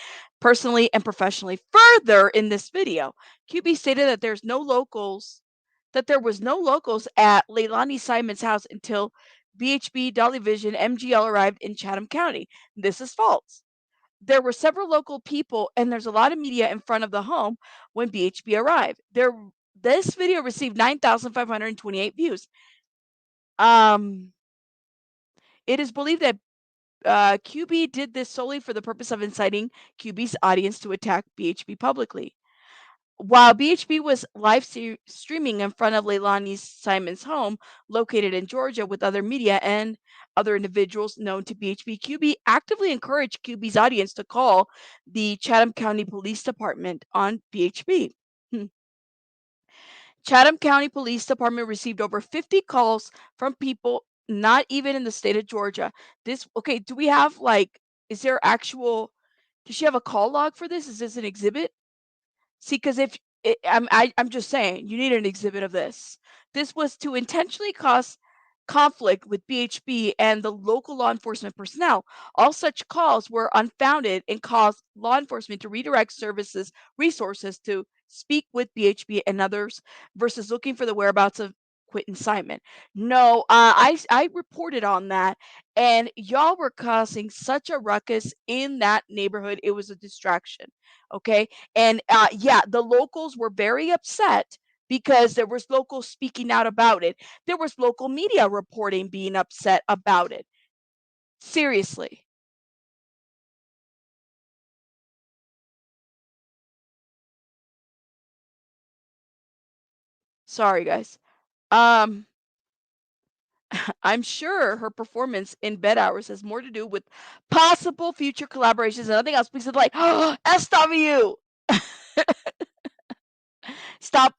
personally, and professionally. Further, in this video, QB stated that there was no locals at Leilani Simon's house until BHB Dolly Vision MGL arrived in Chatham County. This is false. There were several local people and there's a lot of media in front of the home when BHB arrived. This video received 9,528 views. It is believed that QB did this solely for the purpose of inciting QB's audience to attack BHB publicly. While BHB was live streaming in front of Leilani Simon's home, located in Georgia, with other media and other individuals known to BHB, QB actively encouraged QB's audience to call the Chatham County Police Department on BHB. Chatham County Police Department received over 50 calls from people not even in the state of Georgia. Okay, do we have is there actual, does she have a call log for this? Is this an exhibit? See, because if I'm just saying, you need an exhibit of this. This was to intentionally cause conflict with BHB and the local law enforcement personnel. All such calls were unfounded and caused law enforcement to redirect resources to speak with BHB and others versus looking for the whereabouts of Quentin Simon. No, I reported on that, and y'all were causing such a ruckus in that neighborhood. It was a distraction. Okay. And yeah, the locals were very upset because there was locals speaking out about it. There was local media reporting being upset about it. Seriously. Sorry, guys. Um, I'm sure her performance in Bed Hours has more to do with possible future collaborations than nothing else because it's like, oh, SW. Stop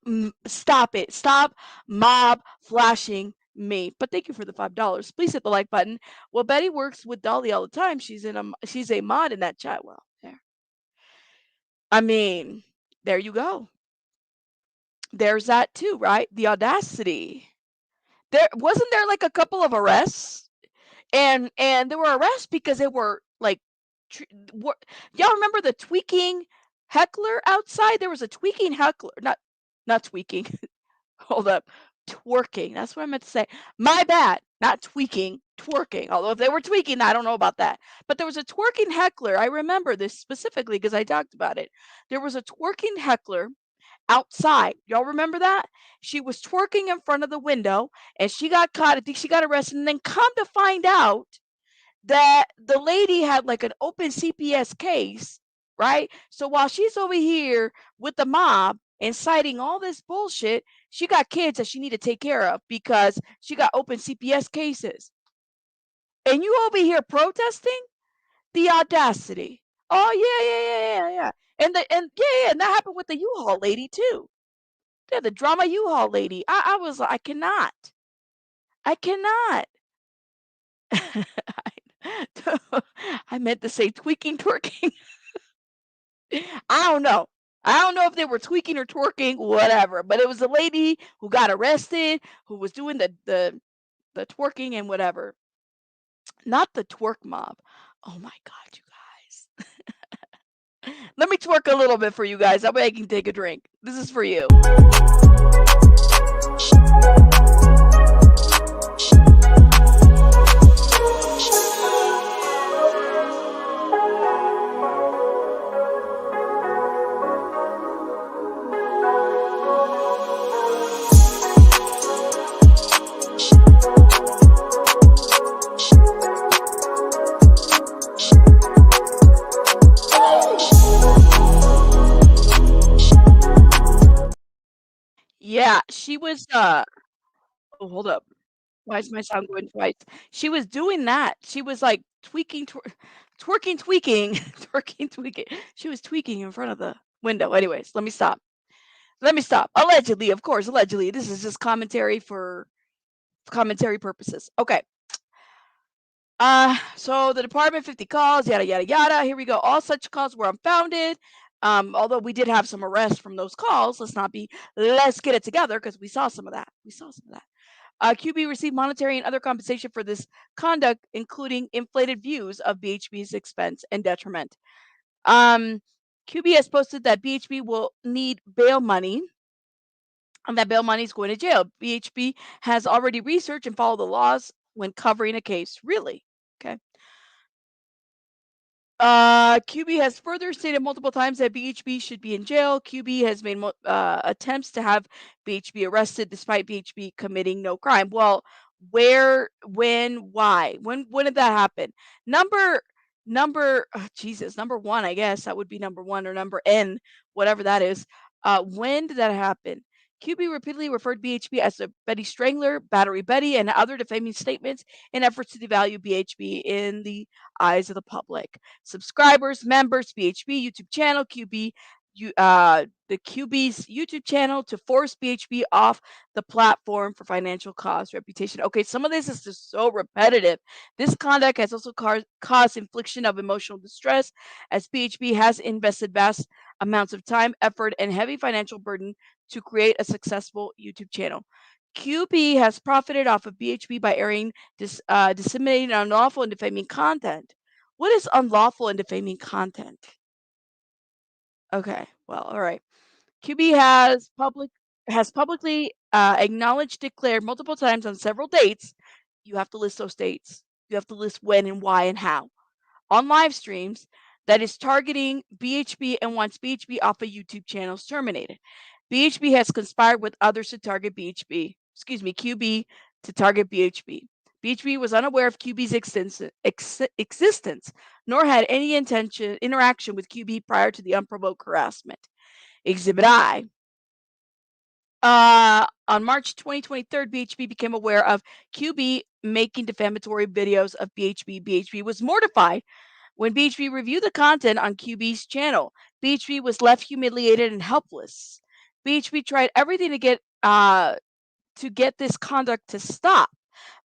it. Stop mob flashing me. But thank you for the $5. Please hit the like button. Well, Betty works with Dolly all the time. She's a mod in that chat. Well, there. I mean, there you go. There's that too, right? The audacity. There wasn't there like a couple of arrests, and there were arrests because they were like, y'all remember the tweaking heckler outside? There was a tweaking heckler, not tweaking. Hold up. Twerking. That's what I meant to say. My bad. Not tweaking, twerking. Although if they were tweaking, I don't know about that. But there was a twerking heckler. I remember this specifically because I talked about it. There was a twerking heckler outside. Y'all remember that? She was twerking in front of the window and she got caught. I think she got arrested. And then come to find out that the lady had like an open CPS case, right? So while she's over here with the mob inciting all this bullshit, she got kids that she need to take care of because she got open CPS cases. And you over here protesting? The audacity. Oh yeah. And that happened with the U-Haul lady too. Yeah, the drama U-Haul lady. I was like, I cannot. I meant to say tweaking, twerking. I don't know. I don't know if they were tweaking or twerking, whatever. But it was a lady who got arrested, who was doing the twerking and whatever. Not the twerk mob. Oh my God, you guys. Let me twerk a little bit for you guys. That way I can take a drink. This is for you. Yeah, she was oh, hold up. Why is my sound going twice? She was doing that. She was like tweaking, twerking, tweaking, twerking, tweaking. She was tweaking in front of the window. Anyways, let me stop. Allegedly, of course, allegedly. This is just commentary for commentary purposes. Okay. So the department 50 calls, yada yada yada. Here we go. All such calls were unfounded. Although we did have some arrests from those calls, let's get it together because we saw some of that. QB received monetary and other compensation for this conduct, including inflated views of BHB's expense and detriment. QB has posted that BHB will need bail money and that bail money is going to jail. BHB has already researched and followed the laws when covering a case. Really? Okay. QB has further stated multiple times that BHB should be in jail. QB has made attempts to have BHB arrested despite BHB committing no crime. Well, where, when, why? When did that happen? Number one, I guess that would be number one or number N, whatever that is. When did that happen? QB repeatedly referred BHB as the Betty Strangler, Battery Betty, and other defaming statements in efforts to devalue BHB in the eyes of the public. Subscribers, members, BHB YouTube channel, the QB's YouTube channel to force BHB off the platform for financial cost, reputation. Okay, some of this is just so repetitive. This conduct has also caused infliction of emotional distress, as BHB has invested vast amounts of time, effort, and heavy financial burden to create a successful YouTube channel. QB has profited off of BHB by disseminating unlawful and defaming content. What is unlawful and defaming content? Okay, well, all right. QB has publicly acknowledged, declared multiple times on several dates. You have to list those dates. You have to list when and why and how on live streams that is targeting BHB and wants BHB off of YouTube channels terminated. BHB has conspired with others to target QB to target BHB. BHB was unaware of QB's existence, nor had any interaction with QB prior to the unprovoked harassment. Exhibit I. On March 2023, BHB became aware of QB making defamatory videos of BHB. BHB was mortified when BHB reviewed the content on QB's channel. BHB was left humiliated and helpless. BHB tried everything to get this conduct to stop,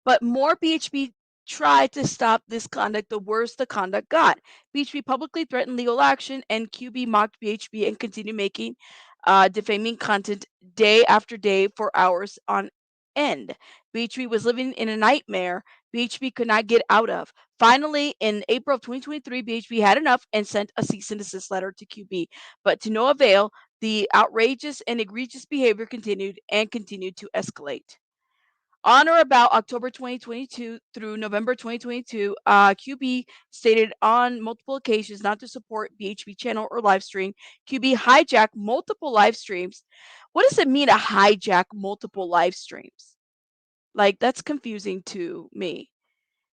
but more BHB tried to stop this conduct, the worse the conduct got. BHB publicly threatened legal action, and QB mocked BHB and continued making defaming content day after day for hours on end. BHB was living in a nightmare BHB could not get out of. Finally, in April of 2023, BHB had enough and sent a cease and desist letter to QB, but to no avail. The outrageous and egregious behavior continued to escalate. On or about October 2022 through November 2022, QB stated on multiple occasions not to support BHB channel or live stream. QB hijacked multiple live streams. What does it mean to hijack multiple live streams? Like, that's confusing to me.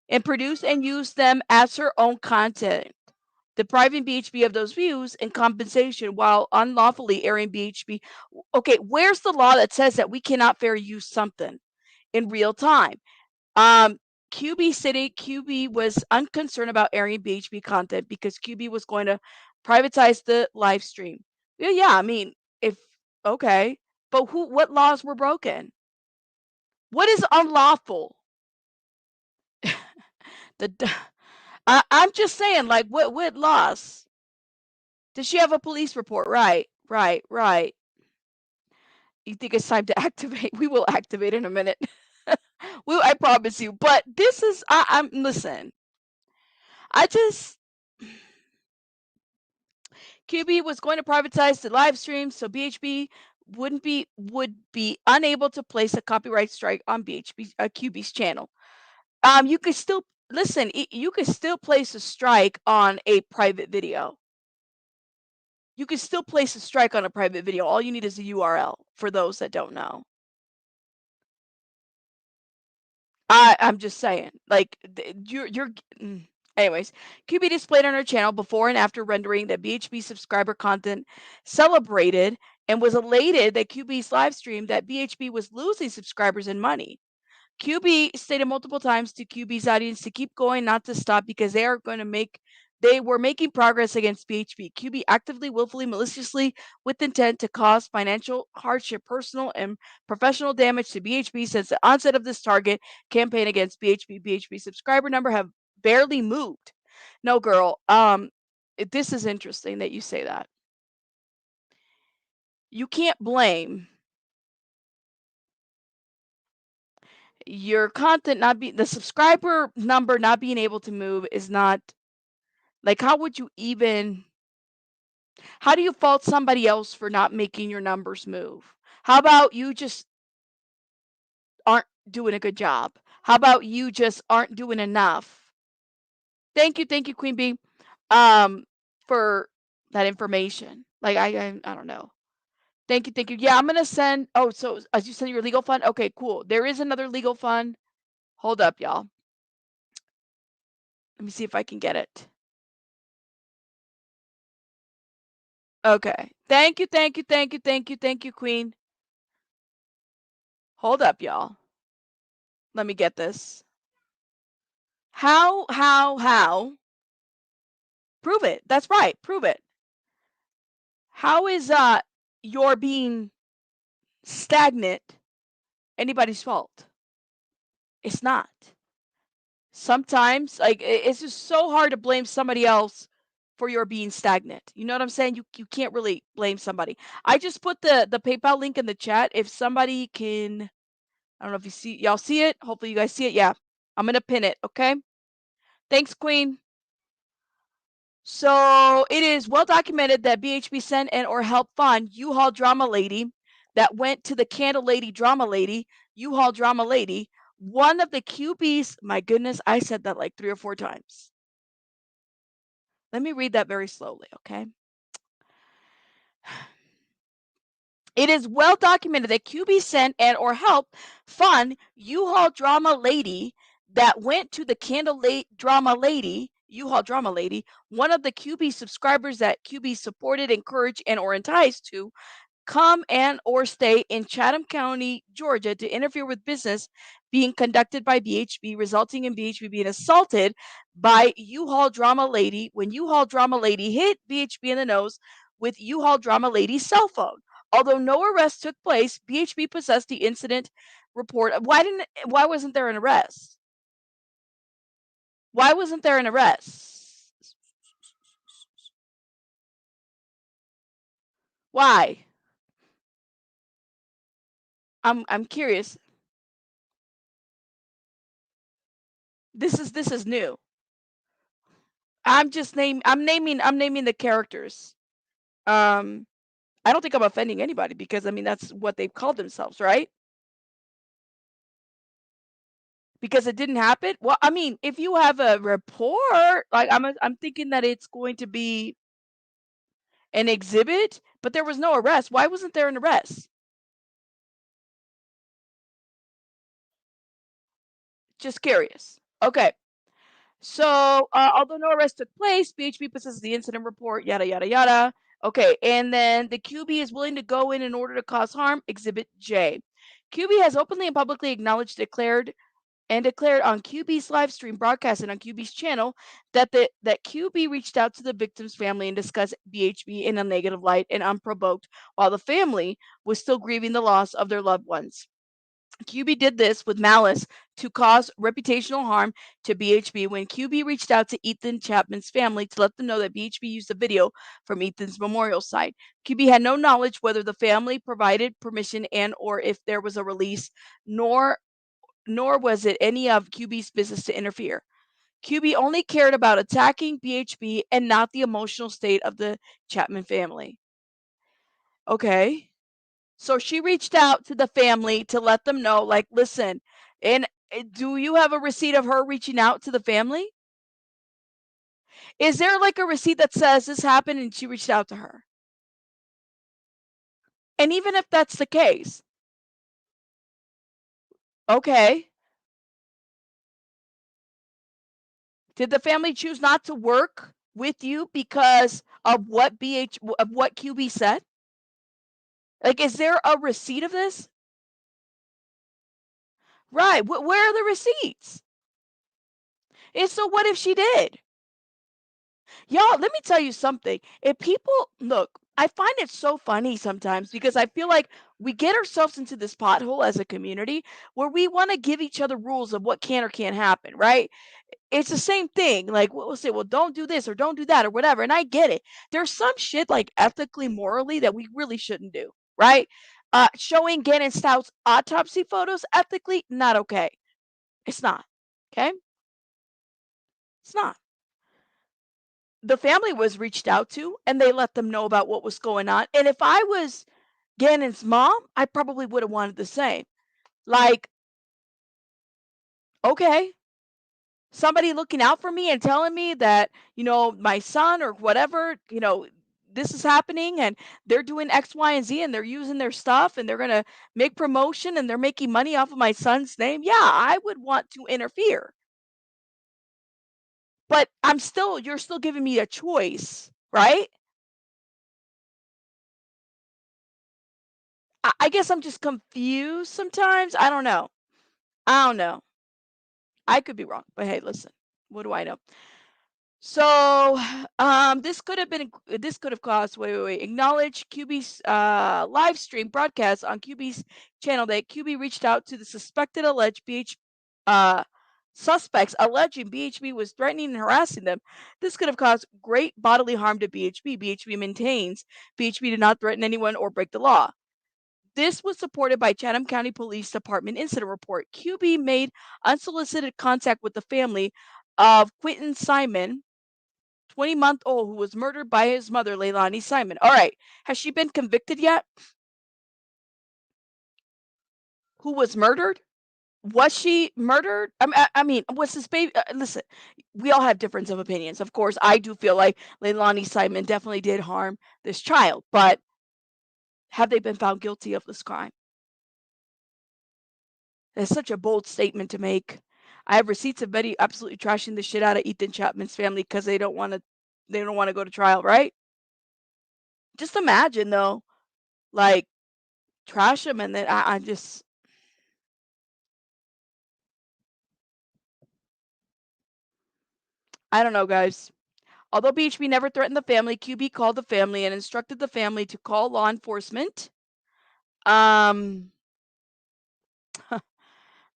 And produce and use them as her own content, depriving BHB of those views and compensation while unlawfully airing BHB. Okay, where's the law that says that we cannot fair use something in real time? QB stated QB was unconcerned about airing BHB content because QB was going to privatize the live stream. Yeah, I mean, okay, but what laws were broken? What is unlawful? I'm just saying, like, what laws? Does she have a police report? Right. You think it's time to activate? We will activate in a minute. I promise you. But this is, I'm listen. QB was going to privatize the live stream, so BHB would be unable to place a copyright strike on QB's channel. You could still listen. You could still place a strike on a private video. You can still place a strike on a private video. All you need is a URL for those that don't know. I'm just saying, like, anyways, QB displayed on her channel before and after rendering that BHB subscriber content, celebrated and was elated that QB's live stream that BHB was losing subscribers and money. QB stated multiple times to QB's audience to keep going, not to stop, because they were making progress against BHB. QB actively, willfully, maliciously, with intent to cause financial hardship, personal and professional damage to BHB since the onset of this target campaign against BHB. BHB subscriber number have barely moved. No, girl. This is interesting that you say that. You can't blame your content the subscriber number not being able to move is not, like, how do you fault somebody else for not making your numbers move? How about you just aren't doing a good job? How about you just aren't doing enough? Thank you, Queenbee, for that information. Like, I don't know. Thank you. Yeah, I'm gonna send. Oh, so as you send your legal fund. Okay, cool. There is another legal fund. Hold up, y'all. Let me see if I can get it. Okay. Thank you, thank you, thank you, thank you, thank you, Queen. Hold up, y'all. Let me get this. How? Prove it. That's right. Prove it. How is your being stagnant anybody's fault? It's not. Sometimes, like, it's just so hard to blame somebody else for your being stagnant. You know what I'm saying? You can't really blame somebody. I just put the PayPal link in the chat. If somebody can, I don't know if y'all see it. Hopefully you guys see it. Yeah. I'm gonna pin it, okay? Thanks, Queen. So it is well documented that BHB sent and or helped fund U-Haul drama lady that went to the Candle Lady drama lady, U-Haul drama lady. One of the QBs, my goodness, I said that like 3 or 4 times. Let me read that very slowly, okay? It is well documented that QB sent and or helped fund U-Haul drama lady that went to the Candle drama lady, U-Haul drama lady, one of the QB subscribers that QB supported, encouraged, and or enticed to come and or stay in Chatham County, Georgia to interfere with business being conducted by BHB, resulting in BHB being assaulted by U-Haul drama lady when U-Haul drama lady hit BHB in the nose with U-Haul drama lady's cell phone. Although no arrest took place, BHB possessed the incident report. Why wasn't there an arrest? Why wasn't there an arrest? Why? I'm curious. This is new. I'm naming the characters. I don't think I'm offending anybody because I mean that's what they've called themselves, right? Because it didn't happen. Well, I mean, if you have a report, like I'm thinking that it's going to be an exhibit, but there was no arrest. Why wasn't there an arrest? Just curious. Okay. So, although no arrest took place, BHB possesses the incident report, yada, yada, yada. Okay, and then the QB is willing to go in order to cause harm, Exhibit J. QB has openly and publicly acknowledged, declared on QB's live stream broadcast and on QB's channel that QB reached out to the victim's family and discussed BHB in a negative light and unprovoked while the family was still grieving the loss of their loved ones. QB did this with malice to cause reputational harm to BHB when QB reached out to Ethan Chapman's family to let them know that BHB used the video from Ethan's memorial site. QB had no knowledge whether the family provided permission and or if there was a release, nor was it any of QB's business to interfere. QB only cared about attacking BHB and not the emotional state of the Chapman family. Okay. So she reached out to the family to let them know, like, listen, and do you have a receipt of her reaching out to the family? Is there like a receipt that says this happened and she reached out to her? And even if that's the case, okay. Did the family choose not to work with you because of what QB said? Like, is there a receipt of this? Right. Where are the receipts? And so what if she did? Y'all, let me tell you something. If people look, I find it so funny sometimes because I feel like we get ourselves into this pothole as a community where we want to give each other rules of what can or can't happen, right? It's the same thing. Like we'll say, well, don't do this or don't do that or whatever. And I get it. There's some shit like ethically, morally that we really shouldn't do, right? Showing Gannon Stout's autopsy photos ethically, not okay. It's not. Okay? It's not. The family was reached out to and they let them know about what was going on. And if I was Gannon's mom, I probably would have wanted the same. Like, okay, somebody looking out for me and telling me that, my son or whatever, this is happening and they're doing X, Y, and Z and they're using their stuff and they're going to make promotion and they're making money off of my son's name. Yeah, I would want to interfere. But you're still giving me a choice, right? I guess I'm just confused sometimes. I don't know. I could be wrong, but hey, listen, what do I know? So, this could have caused. Wait. Acknowledge QB's live stream broadcast on QB's channel that QB reached out to the suspected alleged suspects alleging BHB was threatening and harassing them. This could have caused great bodily harm to BHB. BHB maintains BHB did not threaten anyone or break the law. This was supported by Chatham County Police Department incident report. QB made unsolicited contact with the family of Quentin Simon, 20-month-old, who was murdered by his mother, Leilani Simon. All right. Has she been convicted yet? Who was murdered? Was she murdered? I mean, was this baby? Listen, we all have difference of opinions. Of course, I do feel like Leilani Simon definitely did harm this child, but have they been found guilty of this crime? That's such a bold statement to make. I have receipts of Betty absolutely trashing the shit out of Ethan Chapman's family because they don't want to go to trial, right? Just imagine though, like trash him and then I don't know, guys. Although BHB never threatened the family, QB called the family and instructed the family to call law enforcement.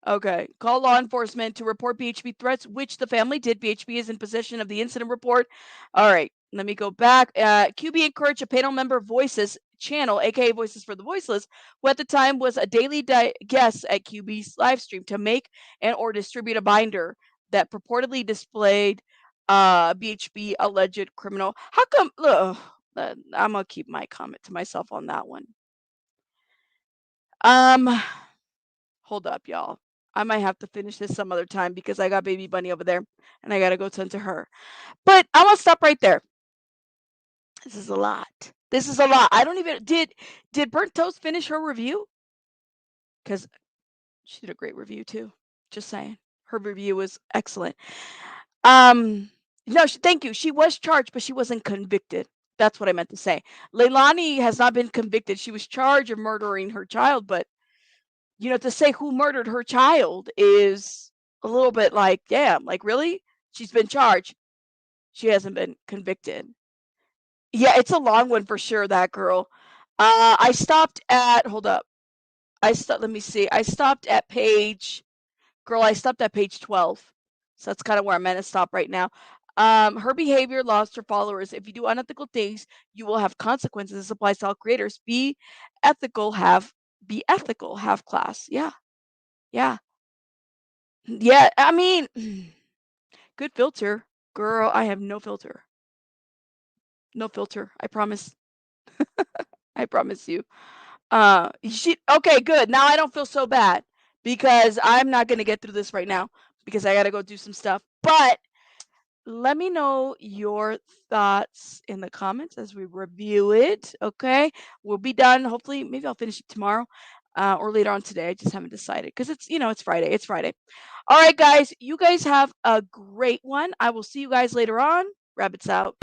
Okay. Call law enforcement to report BHB threats, which the family did. BHB is in possession of the incident report. All right. Let me go back. QB encouraged a panel member Voices channel, aka Voices for the Voiceless, who at the time was a daily guest at QB's live stream, to make and or distribute a binder that purportedly displayed BHB alleged criminal. How come? I'm gonna keep my comment to myself on that one. Hold up, y'all. I might have to finish this some other time because I got baby bunny over there and I gotta go tend to her. But I'm gonna stop right there. This is a lot. I don't even did Burnt Toast finish her review? Because she did a great review too. Just saying. Her review was excellent. No, thank you. She was charged, but she wasn't convicted. That's what I meant to say. Leilani has not been convicted. She was charged of murdering her child, but to say who murdered her child is a little bit like, damn, like really? She's been charged. She hasn't been convicted. Yeah, it's a long one for sure, that girl. I stopped at, hold up. Let me see. I stopped at page 12. So that's kind of where I'm going to stop right now. Her behavior lost her followers. If you do unethical things, you will have consequences. This applies to all creators. Be ethical, have class. Yeah. I mean, good filter. Girl, I have no filter. I promise. I promise you. Okay, good. Now I don't feel so bad because I'm not going to get through this right now because I got to go do some stuff. But let me know your thoughts in the comments as we review it. Okay, we'll be done. Hopefully, maybe I'll finish it tomorrow or later on today. I just haven't decided because it's Friday. It's Friday. All right, guys. You guys have a great one. I will see you guys later on. Rabbits out.